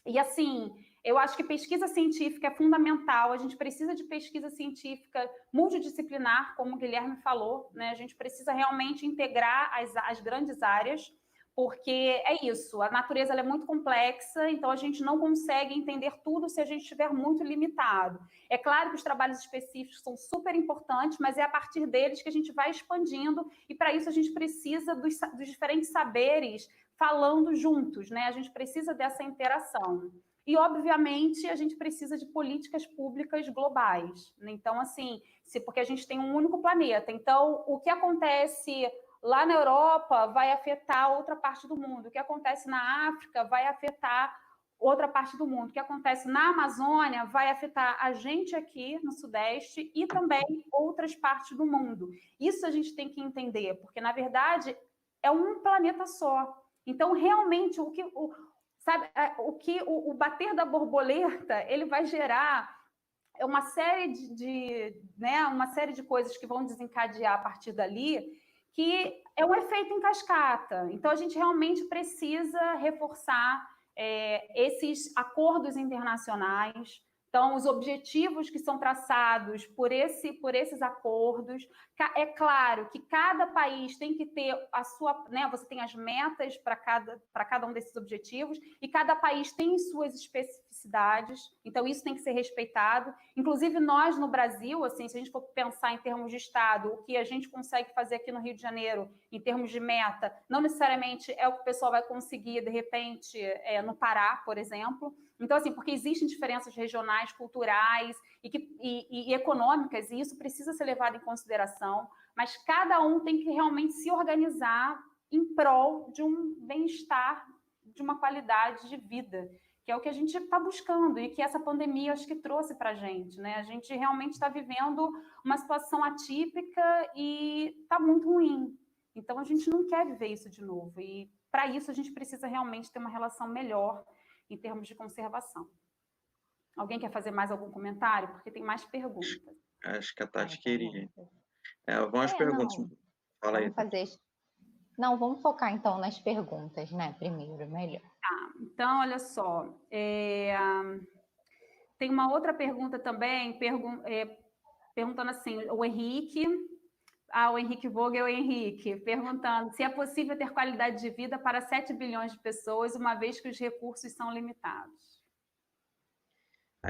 E assim, eu acho que pesquisa científica é fundamental, a gente precisa de pesquisa científica multidisciplinar, como o Guilherme falou, né? A gente precisa realmente integrar as grandes áreas, porque é isso, a natureza ela é muito complexa, então a gente não consegue entender tudo se a gente estiver muito limitado. É claro que os trabalhos específicos são super importantes, mas é a partir deles que a gente vai expandindo, e para isso a gente precisa dos diferentes saberes falando juntos, né? A gente precisa dessa interação. E, obviamente, a gente precisa de políticas públicas globais. Então, assim, porque a gente tem um único planeta. Então, o que acontece lá na Europa vai afetar outra parte do mundo. O que acontece na África vai afetar outra parte do mundo. O que acontece na Amazônia vai afetar a gente aqui no Sudeste e também outras partes do mundo. Isso a gente tem que entender, porque, na verdade, é um planeta só. Então, realmente, o bater da borboleta, ele vai gerar uma série uma série de coisas que vão desencadear a partir dali, que é um efeito em cascata. Então, a gente realmente precisa reforçar esses acordos internacionais. Então, os objetivos que são traçados por esses acordos. É claro que cada país tem que ter a sua... Né, você tem as metas para cada um desses objetivos, e cada país tem suas especificidades, então isso tem que ser respeitado. Inclusive, nós, no Brasil, assim, se a gente for pensar em termos de Estado, o que a gente consegue fazer aqui no Rio de Janeiro, em termos de meta, não necessariamente é o que o pessoal vai conseguir, de repente, no Pará, por exemplo. Então, assim, porque existem diferenças regionais, culturais e econômicas, e isso precisa ser levado em consideração, mas cada um tem que realmente se organizar em prol de um bem-estar, de uma qualidade de vida, que é o que a gente está buscando e que essa pandemia acho que trouxe para a gente, né? A gente realmente está vivendo uma situação atípica e está muito ruim. Então, a gente não quer viver isso de novo, e para isso a gente precisa realmente ter uma relação melhor em termos de conservação. Alguém quer fazer mais algum comentário? Porque tem mais perguntas. Acho que a Tati queria. Vamos às perguntas. Não. Fala aí. Não, vamos focar então nas perguntas, né? Primeiro, melhor. Tá, então, olha só. Tem uma outra pergunta também, perguntando assim, o Henrique Vogel Henrique, perguntando se é possível ter qualidade de vida para 7 bilhões de pessoas, uma vez que os recursos são limitados.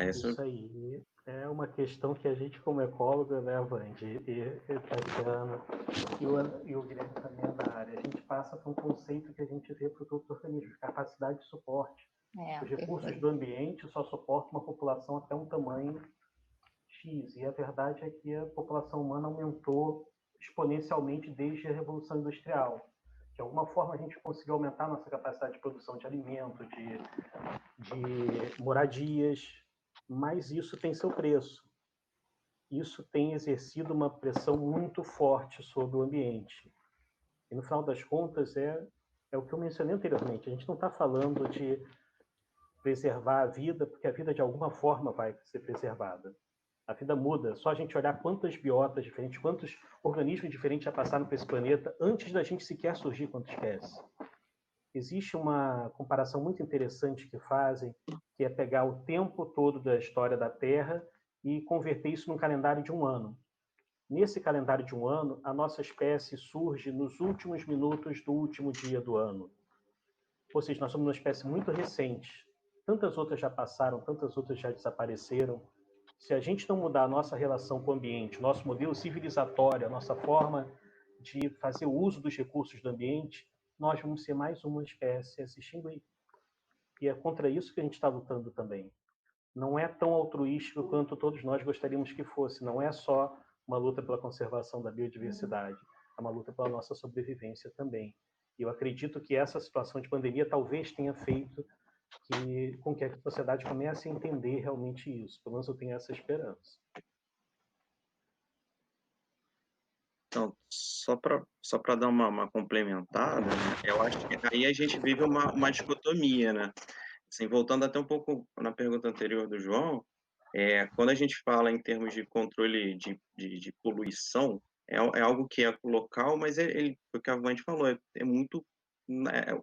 Isso aí é uma questão que a gente, como ecóloga, né, Vande, e Tatiana, e o Guilherme também é da área, a gente passa por um conceito que a gente vê para todos os organismos, capacidade de suporte. Os recursos do ambiente só suportam uma população até um tamanho X, e a verdade é que a população humana aumentou exponencialmente desde a Revolução Industrial. De alguma forma, a gente conseguiu aumentar nossa capacidade de produção de alimento, de moradias, mas isso tem seu preço. Isso tem exercido uma pressão muito forte sobre o ambiente. E, no final das contas, é o que eu mencionei anteriormente. A gente não está falando de preservar a vida, porque a vida, de alguma forma, vai ser preservada. A vida muda. Só a gente olhar quantas biotas diferentes, quantos organismos diferentes já passaram por esse planeta antes da gente sequer surgir quanto espécie. Existe uma comparação muito interessante que fazem, que é pegar o tempo todo da história da Terra e converter isso num calendário de um ano. Nesse calendário de um ano, a nossa espécie surge nos últimos minutos do último dia do ano. Ou seja, nós somos uma espécie muito recente. Tantas outras já passaram, tantas outras já desapareceram. Se a gente não mudar a nossa relação com o ambiente, nosso modelo civilizatório, a nossa forma de fazer o uso dos recursos do ambiente, nós vamos ser mais uma espécie a se extinguir. E é contra isso que a gente está lutando também. Não é tão altruístico quanto todos nós gostaríamos que fosse. Não é só uma luta pela conservação da biodiversidade, é uma luta pela nossa sobrevivência também. E eu acredito que essa situação de pandemia talvez tenha feito com que a sociedade comece a entender realmente isso. Pelo menos eu tenho essa esperança. Então, só para dar uma complementada, né, eu acho que aí a gente vive uma dicotomia, né? Assim, voltando até um pouco na pergunta anterior do João, quando a gente fala em termos de controle de poluição, é algo que é local, mas o que a Vande falou, é muito...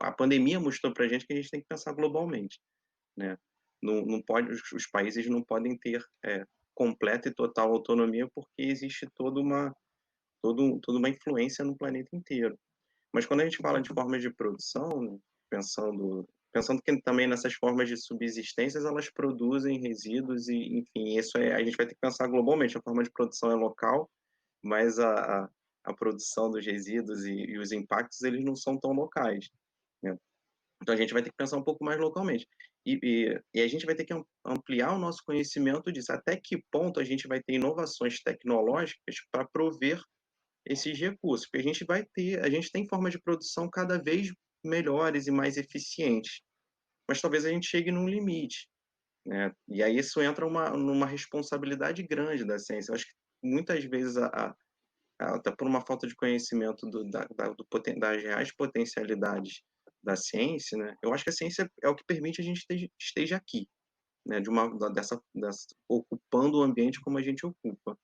A pandemia mostrou para a gente que a gente tem que pensar globalmente, né? Não pode, os países não podem ter completa e total autonomia, porque existe toda uma influência no planeta inteiro. Mas quando a gente fala de formas de produção, né, pensando que também nessas formas de subsistências elas produzem resíduos e, enfim, a gente vai ter que pensar globalmente. A forma de produção é local, mas a produção dos resíduos e os impactos eles não são tão locais, né? Então a gente vai ter que pensar um pouco mais localmente. E a gente vai ter que ampliar o nosso conhecimento disso. Até que ponto a gente vai ter inovações tecnológicas para prover esses recursos, porque a gente tem formas de produção cada vez melhores e mais eficientes, mas talvez a gente chegue num limite, né? E aí isso entra numa responsabilidade grande da ciência. Eu acho que muitas vezes, até por uma falta de conhecimento das reais potencialidades da ciência, né? Eu acho que a ciência é o que permite a gente esteja aqui, né? Dessa ocupando o ambiente como a gente ocupa,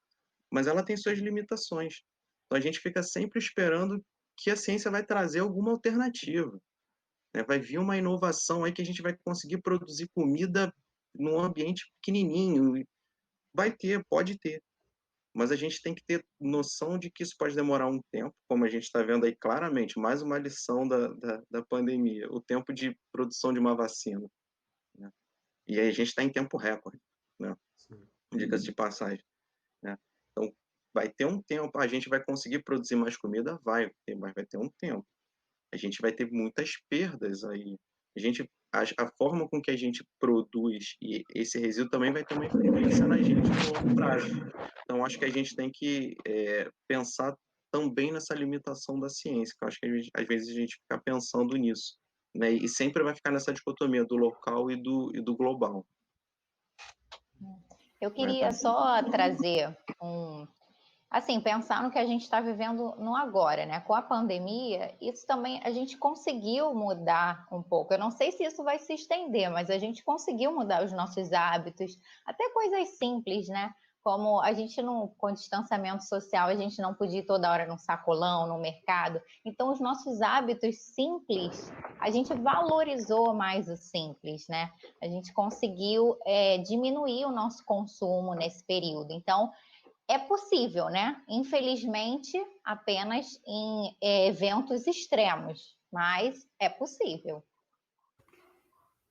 mas ela tem suas limitações. Então a gente fica sempre esperando que a ciência vai trazer alguma alternativa, né? Vai vir uma inovação aí que a gente vai conseguir produzir comida num ambiente pequenininho. Pode ter, mas a gente tem que ter noção de que isso pode demorar um tempo, como a gente está vendo aí claramente, mais uma lição da pandemia, o tempo de produção de uma vacina, né? E aí a gente está em tempo recorde, né? Dicas de passagem, né? Então, vai ter um tempo, a gente vai conseguir produzir mais comida? Mas vai ter um tempo. A gente vai ter muitas perdas aí. A forma com que a gente produz e esse resíduo também vai ter uma influência na gente no longo prazo. Então, acho que a gente tem que pensar também nessa limitação da ciência, que eu acho que às vezes a gente fica pensando nisso, né? E sempre vai ficar nessa dicotomia do local e do global. Eu queria só trazer assim, pensar no que a gente está vivendo no agora, né? Com a pandemia, isso também a gente conseguiu mudar um pouco. Eu não sei se isso vai se estender, mas a gente conseguiu mudar os nossos hábitos, até coisas simples, né? Como a gente com distanciamento social, a gente não podia ir toda hora num sacolão, no mercado. Então, os nossos hábitos simples, a gente valorizou mais o simples, né? A gente conseguiu diminuir o nosso consumo nesse período. Então, é possível, né? Infelizmente, apenas em eventos extremos, mas é possível.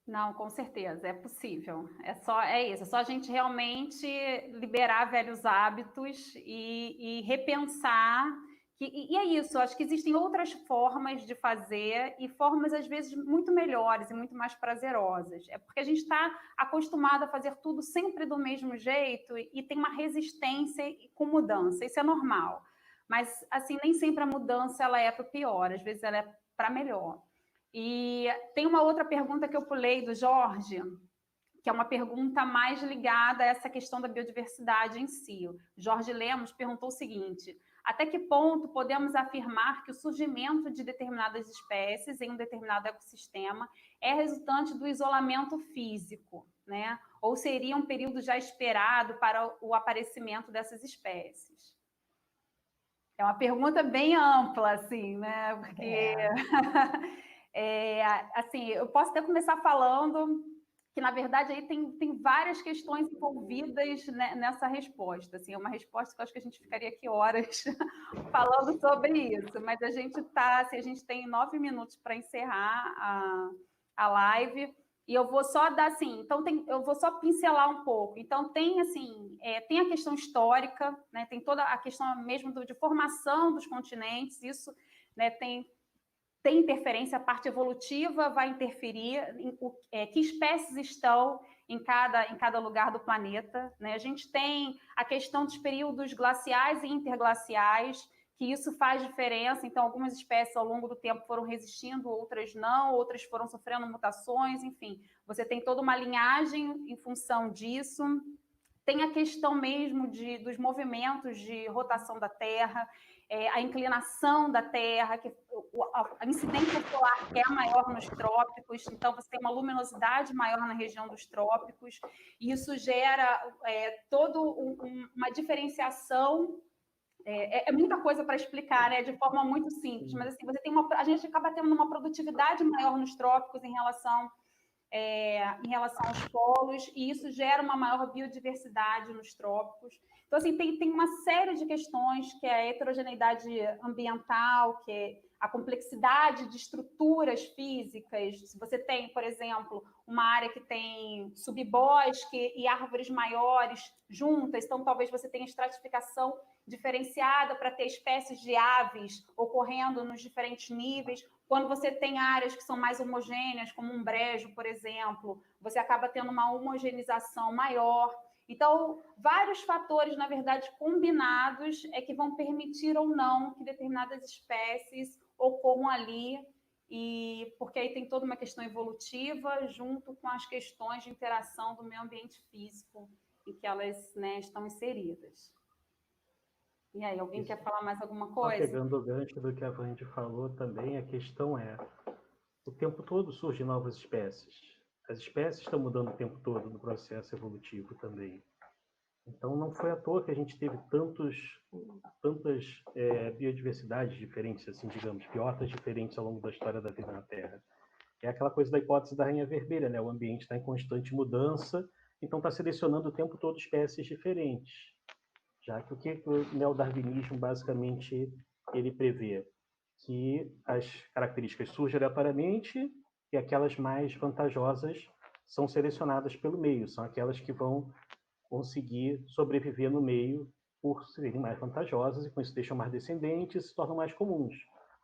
Não, com certeza, é possível. É só a gente realmente liberar velhos hábitos e repensar. E é isso, eu acho que existem outras formas de fazer e formas, às vezes, muito melhores e muito mais prazerosas. É porque a gente está acostumado a fazer tudo sempre do mesmo jeito e tem uma resistência com mudança, isso é normal. Mas, assim, nem sempre a mudança ela é para o pior, às vezes ela é para melhor. E tem uma outra pergunta que eu pulei do Jorge, que é uma pergunta mais ligada a essa questão da biodiversidade em si. O Jorge Lemos perguntou o seguinte: até que ponto podemos afirmar que o surgimento de determinadas espécies em um determinado ecossistema é resultante do isolamento físico, né? Ou seria um período já esperado para o aparecimento dessas espécies? É uma pergunta bem ampla, assim, né? Porque assim, eu posso até começar falando que, na verdade, aí tem várias questões envolvidas, né, nessa resposta. Assim, é uma resposta que eu acho que a gente ficaria aqui horas falando sobre isso, mas a gente assim, a gente tem 9 minutos para encerrar a live, e eu vou só dar assim, então eu vou só pincelar um pouco. Então tem assim, tem a questão histórica, né, tem toda a questão mesmo de formação dos continentes, isso, né, tem interferência, a parte evolutiva vai interferir em que espécies estão em cada lugar do planeta, né? A gente tem a questão dos períodos glaciais e interglaciais, que isso faz diferença. Então, algumas espécies ao longo do tempo foram resistindo, outras não, outras foram sofrendo mutações, enfim. Você tem toda uma linhagem em função disso. Tem a questão mesmo dos movimentos de rotação da Terra, a inclinação da Terra, a incidência solar que é maior nos trópicos, então você tem uma luminosidade maior na região dos trópicos, e isso gera toda uma diferenciação. É muita coisa para explicar, né, de forma muito simples, mas assim, a gente acaba tendo uma produtividade maior nos trópicos em relação aos polos, e isso gera uma maior biodiversidade nos trópicos. Então, assim, tem uma série de questões, que é a heterogeneidade ambiental, que é a complexidade de estruturas físicas. Se você tem, por exemplo, uma área que tem subbosque e árvores maiores juntas, então talvez você tenha estratificação diferenciada para ter espécies de aves ocorrendo nos diferentes níveis. Quando você tem áreas que são mais homogêneas, como um brejo, por exemplo, você acaba tendo uma homogeneização maior. Então, vários fatores, na verdade, combinados é que vão permitir ou não que determinadas espécies ocorram ali, e porque aí tem toda uma questão evolutiva junto com as questões de interação do meio ambiente físico em que elas, né, estão inseridas. E aí, alguém quer falar mais alguma coisa? Só pegando o gancho do que a Vandy falou também, a questão é, o tempo todo surgem novas espécies. As espécies estão mudando o tempo todo no processo evolutivo também. Então, não foi à toa que a gente teve tantas biodiversidades diferentes, assim, digamos, biotas diferentes ao longo da história da vida na Terra. É aquela coisa da hipótese da rainha vermelha, né? O ambiente está em constante mudança, então está selecionando o tempo todo espécies diferentes. Já que o neodarwinismo, basicamente, ele prevê que as características surgem aleatoriamente e aquelas mais vantajosas são selecionadas pelo meio, são aquelas que vão conseguir sobreviver no meio por serem mais vantajosas e com isso deixam mais descendentes e se tornam mais comuns.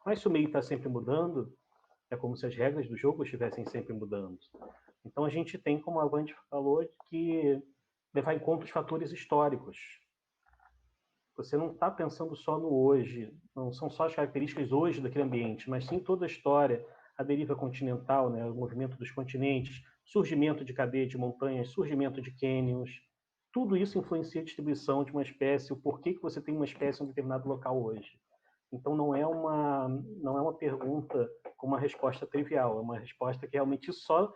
Mas se o meio está sempre mudando, é como se as regras do jogo estivessem sempre mudando. Então a gente tem, como a Vandy falou, que levar em conta os fatores históricos. Você não está pensando só no hoje, não são só as características hoje daquele ambiente, mas sim toda a história, a deriva continental, né, o movimento dos continentes, surgimento de cadeia de montanhas, surgimento de cânions. Tudo isso influencia a distribuição de uma espécie, o porquê que você tem uma espécie em um determinado local hoje. Então não é uma pergunta com uma resposta trivial, é uma resposta que realmente só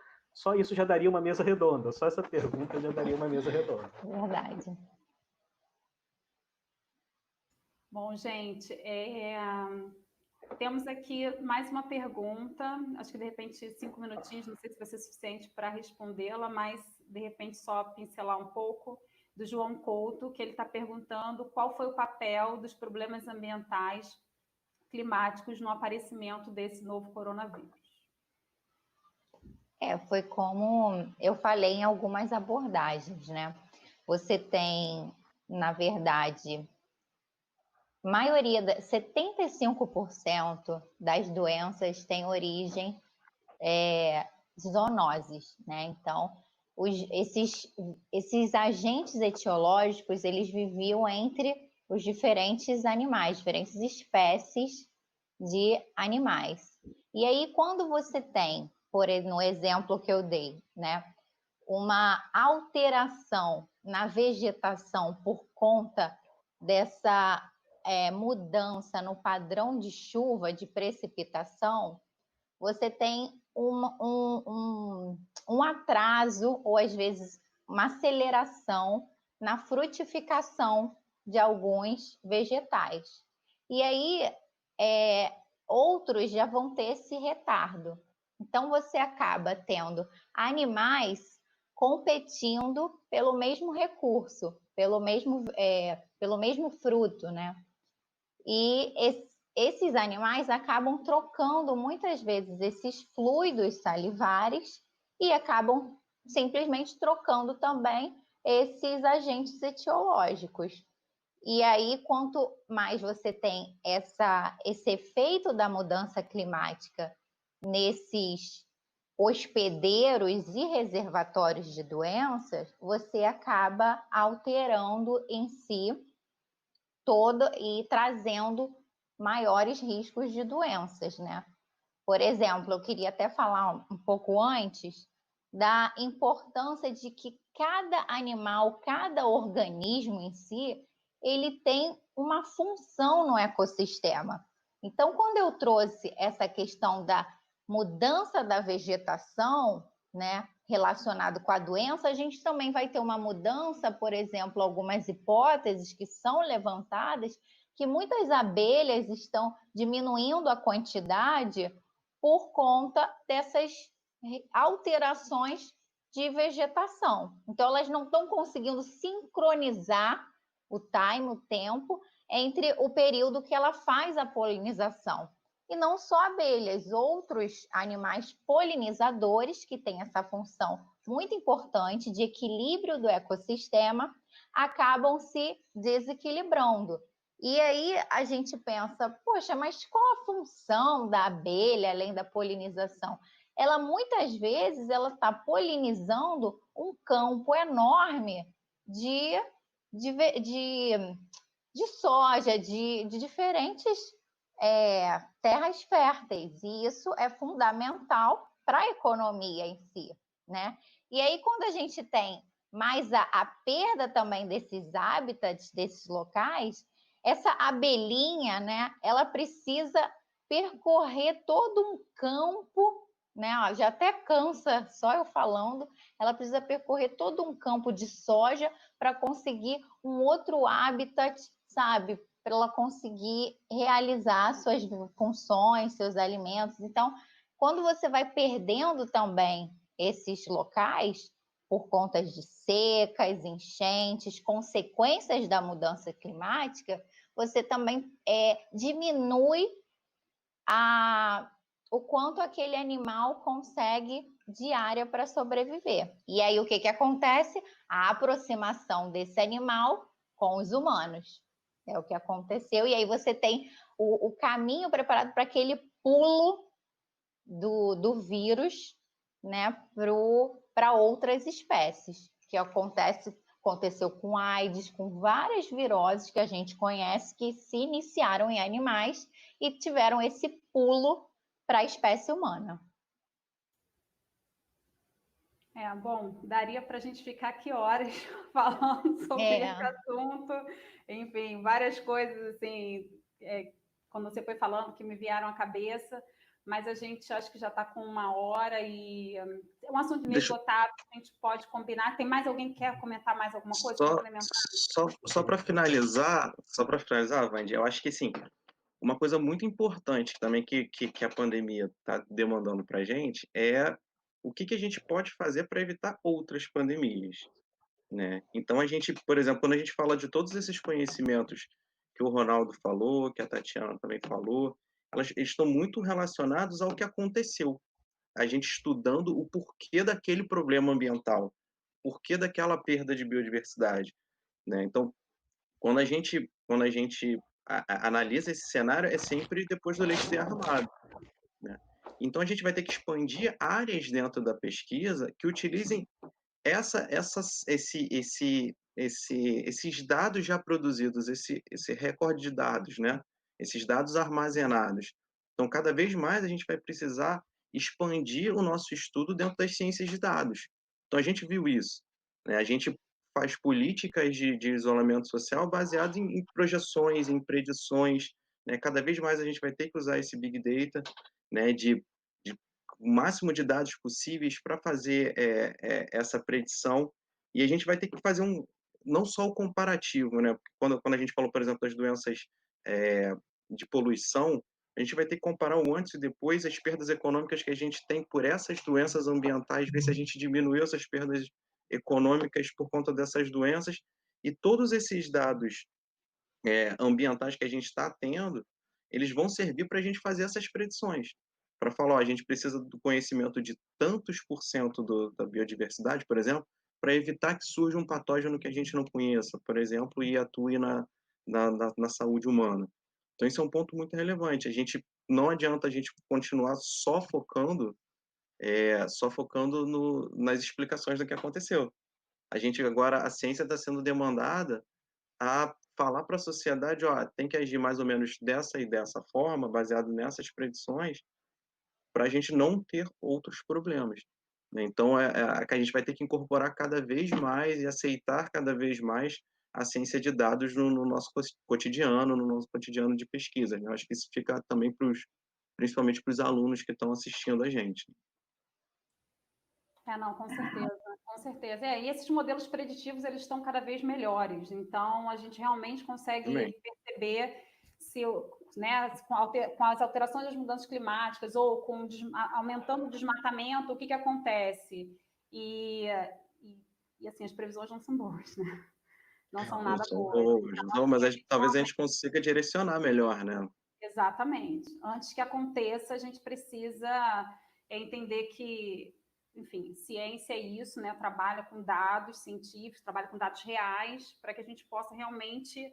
isso já daria uma mesa redonda, só essa pergunta já daria uma mesa redonda. Verdade. Bom, gente, temos aqui mais uma pergunta, acho que de repente 5 minutinhos, não sei se vai ser suficiente para respondê-la, mas de repente só pincelar um pouco, do João Couto, que ele está perguntando qual foi o papel dos problemas ambientais climáticos no aparecimento desse novo coronavírus. Foi como eu falei em algumas abordagens, né? Você tem, na verdade, 75% das doenças têm origem zoonoses, né? Então, esses agentes etiológicos, eles viviam entre os diferentes animais, diferentes espécies de animais. E aí, quando você tem, no exemplo que eu dei, né, uma alteração na vegetação por conta dessa mudança no padrão de chuva, de precipitação, você tem um atraso, ou às vezes uma aceleração na frutificação de alguns vegetais. E aí, outros já vão ter esse retardo. Então, você acaba tendo animais competindo pelo mesmo recurso, pelo mesmo fruto, né? E esses animais acabam trocando muitas vezes esses fluidos salivares e acabam simplesmente trocando também esses agentes etiológicos. E aí, quanto mais você tem esse efeito da mudança climática nesses hospedeiros e reservatórios de doenças, você acaba alterando em si todo e trazendo maiores riscos de doenças, né? Por exemplo, eu queria até falar um pouco antes da importância de que cada animal, cada organismo em si, ele tem uma função no ecossistema. Então, quando eu trouxe essa questão da mudança da vegetação, né, relacionado com a doença, a gente também vai ter uma mudança, por exemplo, algumas hipóteses que são levantadas, que muitas abelhas estão diminuindo a quantidade por conta dessas alterações de vegetação. Então, elas não estão conseguindo sincronizar o tempo, entre o período que ela faz a polinização. E não só abelhas, outros animais polinizadores que têm essa função muito importante de equilíbrio do ecossistema acabam se desequilibrando. E aí a gente pensa, poxa, mas qual a função da abelha além da polinização? Ela muitas vezes ela está polinizando um campo enorme de soja, de diferentes terras férteis, e isso é fundamental para a economia em si, né? E aí, quando a gente tem mais a perda também desses hábitats, desses locais, essa abelhinha, né, ela precisa percorrer todo um campo, né? Ó, já até cansa só eu falando, ela precisa percorrer todo um campo de soja para conseguir um outro habitat, sabe? Para ela conseguir realizar suas funções, seus alimentos. Então, quando você vai perdendo também esses locais, por conta de secas, enchentes, consequências da mudança climática, você também diminui o quanto aquele animal consegue de área para sobreviver. E aí o que acontece? A aproximação desse animal com os humanos. É o que aconteceu. E aí você tem o caminho preparado para aquele pulo do vírus, né, para outras espécies, que aconteceu com AIDS, com várias viroses que a gente conhece, que se iniciaram em animais e tiveram esse pulo para a espécie humana. Bom, daria para a gente ficar aqui horas falando sobre esse assunto. Enfim, várias coisas, assim, quando você foi falando, que me vieram à cabeça, mas a gente acho que já está com 1 hora e é um assunto meio esgotado, a gente pode combinar. Tem mais alguém que quer comentar mais alguma coisa? Só para finalizar, Wandy, eu acho que, sim, uma coisa muito importante também que a pandemia está demandando para a gente é o que a gente pode fazer para evitar outras pandemias. né? Então, a gente, por exemplo, quando a gente fala de todos esses conhecimentos que o Ronaldo falou, que a Tatiana também falou, eles estão muito relacionados ao que aconteceu. A gente estudando o porquê daquele problema ambiental, porquê daquela perda de biodiversidade, né? Então, quando a gente analisa esse cenário, é sempre depois do leite derramado, né? Então, a gente vai ter que expandir áreas dentro da pesquisa que utilizem esses dados já produzidos, esse recorde de dados, né? Esses dados armazenados. Então, cada vez mais a gente vai precisar expandir o nosso estudo dentro das ciências de dados. Então, a gente viu isso, né? A gente faz políticas de isolamento social baseadas em projeções, em predições, né? Cada vez mais a gente vai ter que usar esse Big Data, né? De o máximo de dados possíveis para fazer essa predição, e a gente vai ter que fazer não só o comparativo, né? Quando a gente falou, por exemplo, das doenças de poluição, a gente vai ter que comparar o antes e depois, as perdas econômicas que a gente tem por essas doenças ambientais, ver se a gente diminuiu essas perdas econômicas por conta dessas doenças, e todos esses dados ambientais que a gente está tendo, eles vão servir para a gente fazer essas predições. Para falar, ó, a gente precisa do conhecimento de tantos por cento da biodiversidade, por exemplo, para evitar que surja um patógeno que a gente não conheça, por exemplo, e atue na saúde humana. Então, isso é um ponto muito relevante. Não adianta a gente continuar só focando nas explicações do que aconteceu. A ciência está sendo demandada a falar para a sociedade, ó, tem que agir mais ou menos dessa e dessa forma, baseado nessas predições, para a gente não ter outros problemas, né? Então, que a gente vai ter que incorporar cada vez mais e aceitar cada vez mais a ciência de dados no nosso cotidiano, no nosso cotidiano de pesquisa, né? Eu acho que isso fica também principalmente para os alunos que estão assistindo a gente. Não, com certeza, com certeza. E esses modelos preditivos, eles estão cada vez melhores, então a gente realmente consegue perceber se, né, com as alterações das mudanças climáticas ou aumentando o desmatamento, o que acontece. E assim, as previsões não são boas, né? Não são nada boas. Então, mas talvez a gente consiga direcionar melhor, né? Exatamente. Antes que aconteça, a gente precisa entender que, enfim, ciência é isso, né? Trabalha com dados científicos, trabalha com dados reais, para que a gente possa realmente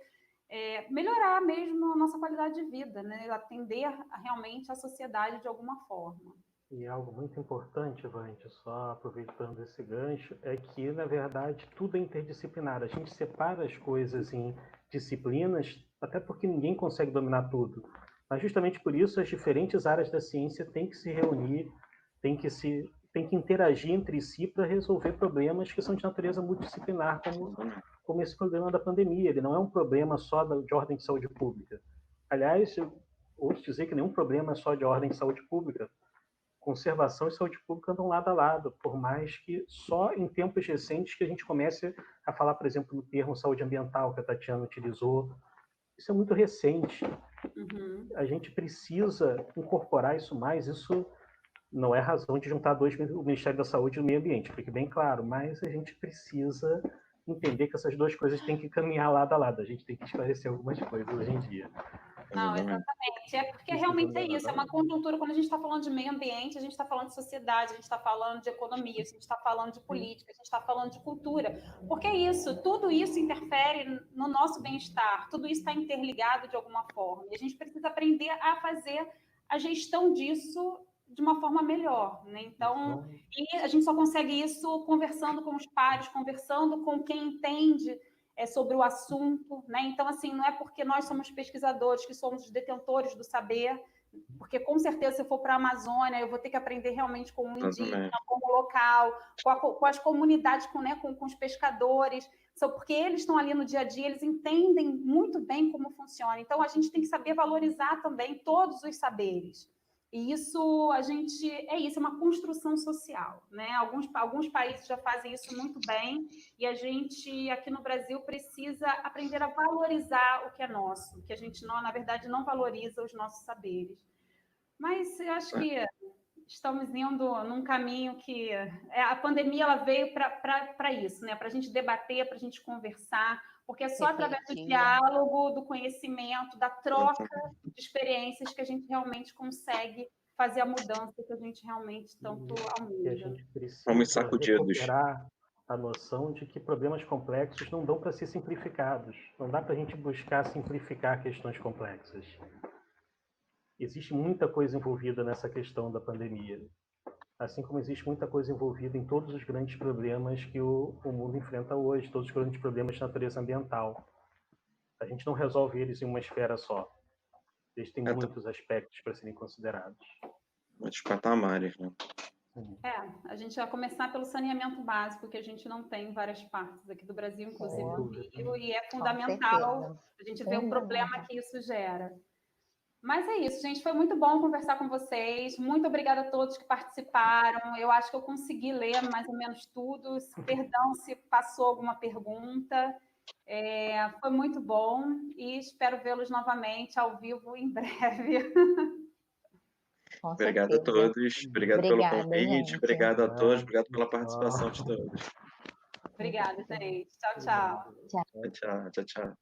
melhorar mesmo a nossa qualidade de vida, né? Atender realmente a sociedade de alguma forma. E algo muito importante, Vande, só aproveitando esse gancho, é que, na verdade, tudo é interdisciplinar. A gente separa as coisas em disciplinas, até porque ninguém consegue dominar tudo. Mas, justamente por isso, as diferentes áreas da ciência têm que se reunir, têm que interagir entre si para resolver problemas que são de natureza multidisciplinar, como esse problema da pandemia. Ele não é um problema só de ordem de saúde pública. Aliás, eu ouço dizer que nenhum problema é só de ordem de saúde pública. Conservação e saúde pública andam lado a lado, por mais que só em tempos recentes que a gente comece a falar, por exemplo, no termo saúde ambiental que a Tatiana utilizou. Isso é muito recente. Uhum. A gente precisa incorporar isso mais. Isso não é razão de juntar o Ministério da Saúde e o Meio Ambiente, fique bem claro, mas a gente precisa entender que essas duas coisas têm que caminhar lado a lado. A gente tem que esclarecer algumas coisas hoje em dia. Não, exatamente. É porque realmente é isso, é uma conjuntura. Quando a gente está falando de meio ambiente, a gente está falando de sociedade, a gente está falando de economia, a gente está falando de política, a gente está falando de cultura. Porque é isso, tudo isso interfere no nosso bem-estar, tudo isso está interligado de alguma forma. E a gente precisa aprender a fazer a gestão disso de uma forma melhor, né? Então, e a gente só consegue isso conversando com os pares, conversando com quem entende sobre o assunto, né? Então, assim, não é porque nós somos pesquisadores que somos os detentores do saber, porque com certeza se eu for para a Amazônia, eu vou ter que aprender realmente com o indígena, com o local, com as comunidades, com os pescadores, porque eles estão ali no dia a dia, eles entendem muito bem como funciona. Então, a gente tem que saber valorizar também todos os saberes. E isso, é uma construção social, né? Alguns países já fazem isso muito bem e a gente, aqui no Brasil, precisa aprender a valorizar o que é nosso, que a gente, não, na verdade, não valoriza os nossos saberes. Mas eu acho que estamos indo num caminho que a pandemia ela veio para isso, né? Para a gente debater, para a gente conversar, porque é só através do diálogo, do conhecimento, da troca de experiências que a gente realmente consegue fazer a mudança que a gente realmente tanto almeja. E a gente precisa Vamos sacudidos. recuperar a noção de que problemas complexos não dão para ser simplificados. Não dá para a gente buscar simplificar questões complexas. Existe muita coisa envolvida nessa questão da pandemia. Assim como existe muita coisa envolvida em todos os grandes problemas que o mundo enfrenta hoje, todos os grandes problemas de natureza ambiental. A gente não resolve eles em uma esfera só. Eles têm muitos aspectos para serem considerados. Muitos patamares, né? A gente vai começar pelo saneamento básico, que a gente não tem em várias partes aqui do Brasil, inclusive no Rio, e é fundamental a gente ver o problema que isso gera. Mas é isso, gente, foi muito bom conversar com vocês, muito obrigada a todos que participaram, eu acho que eu consegui ler mais ou menos tudo, perdão se passou alguma pergunta, foi muito bom e espero vê-los novamente ao vivo em breve. Obrigado a todos, obrigado pelo convite, gente. Obrigado a todos, obrigado pela participação de todos. Obrigada, gente. Tchau, tchau. Tchau, tchau.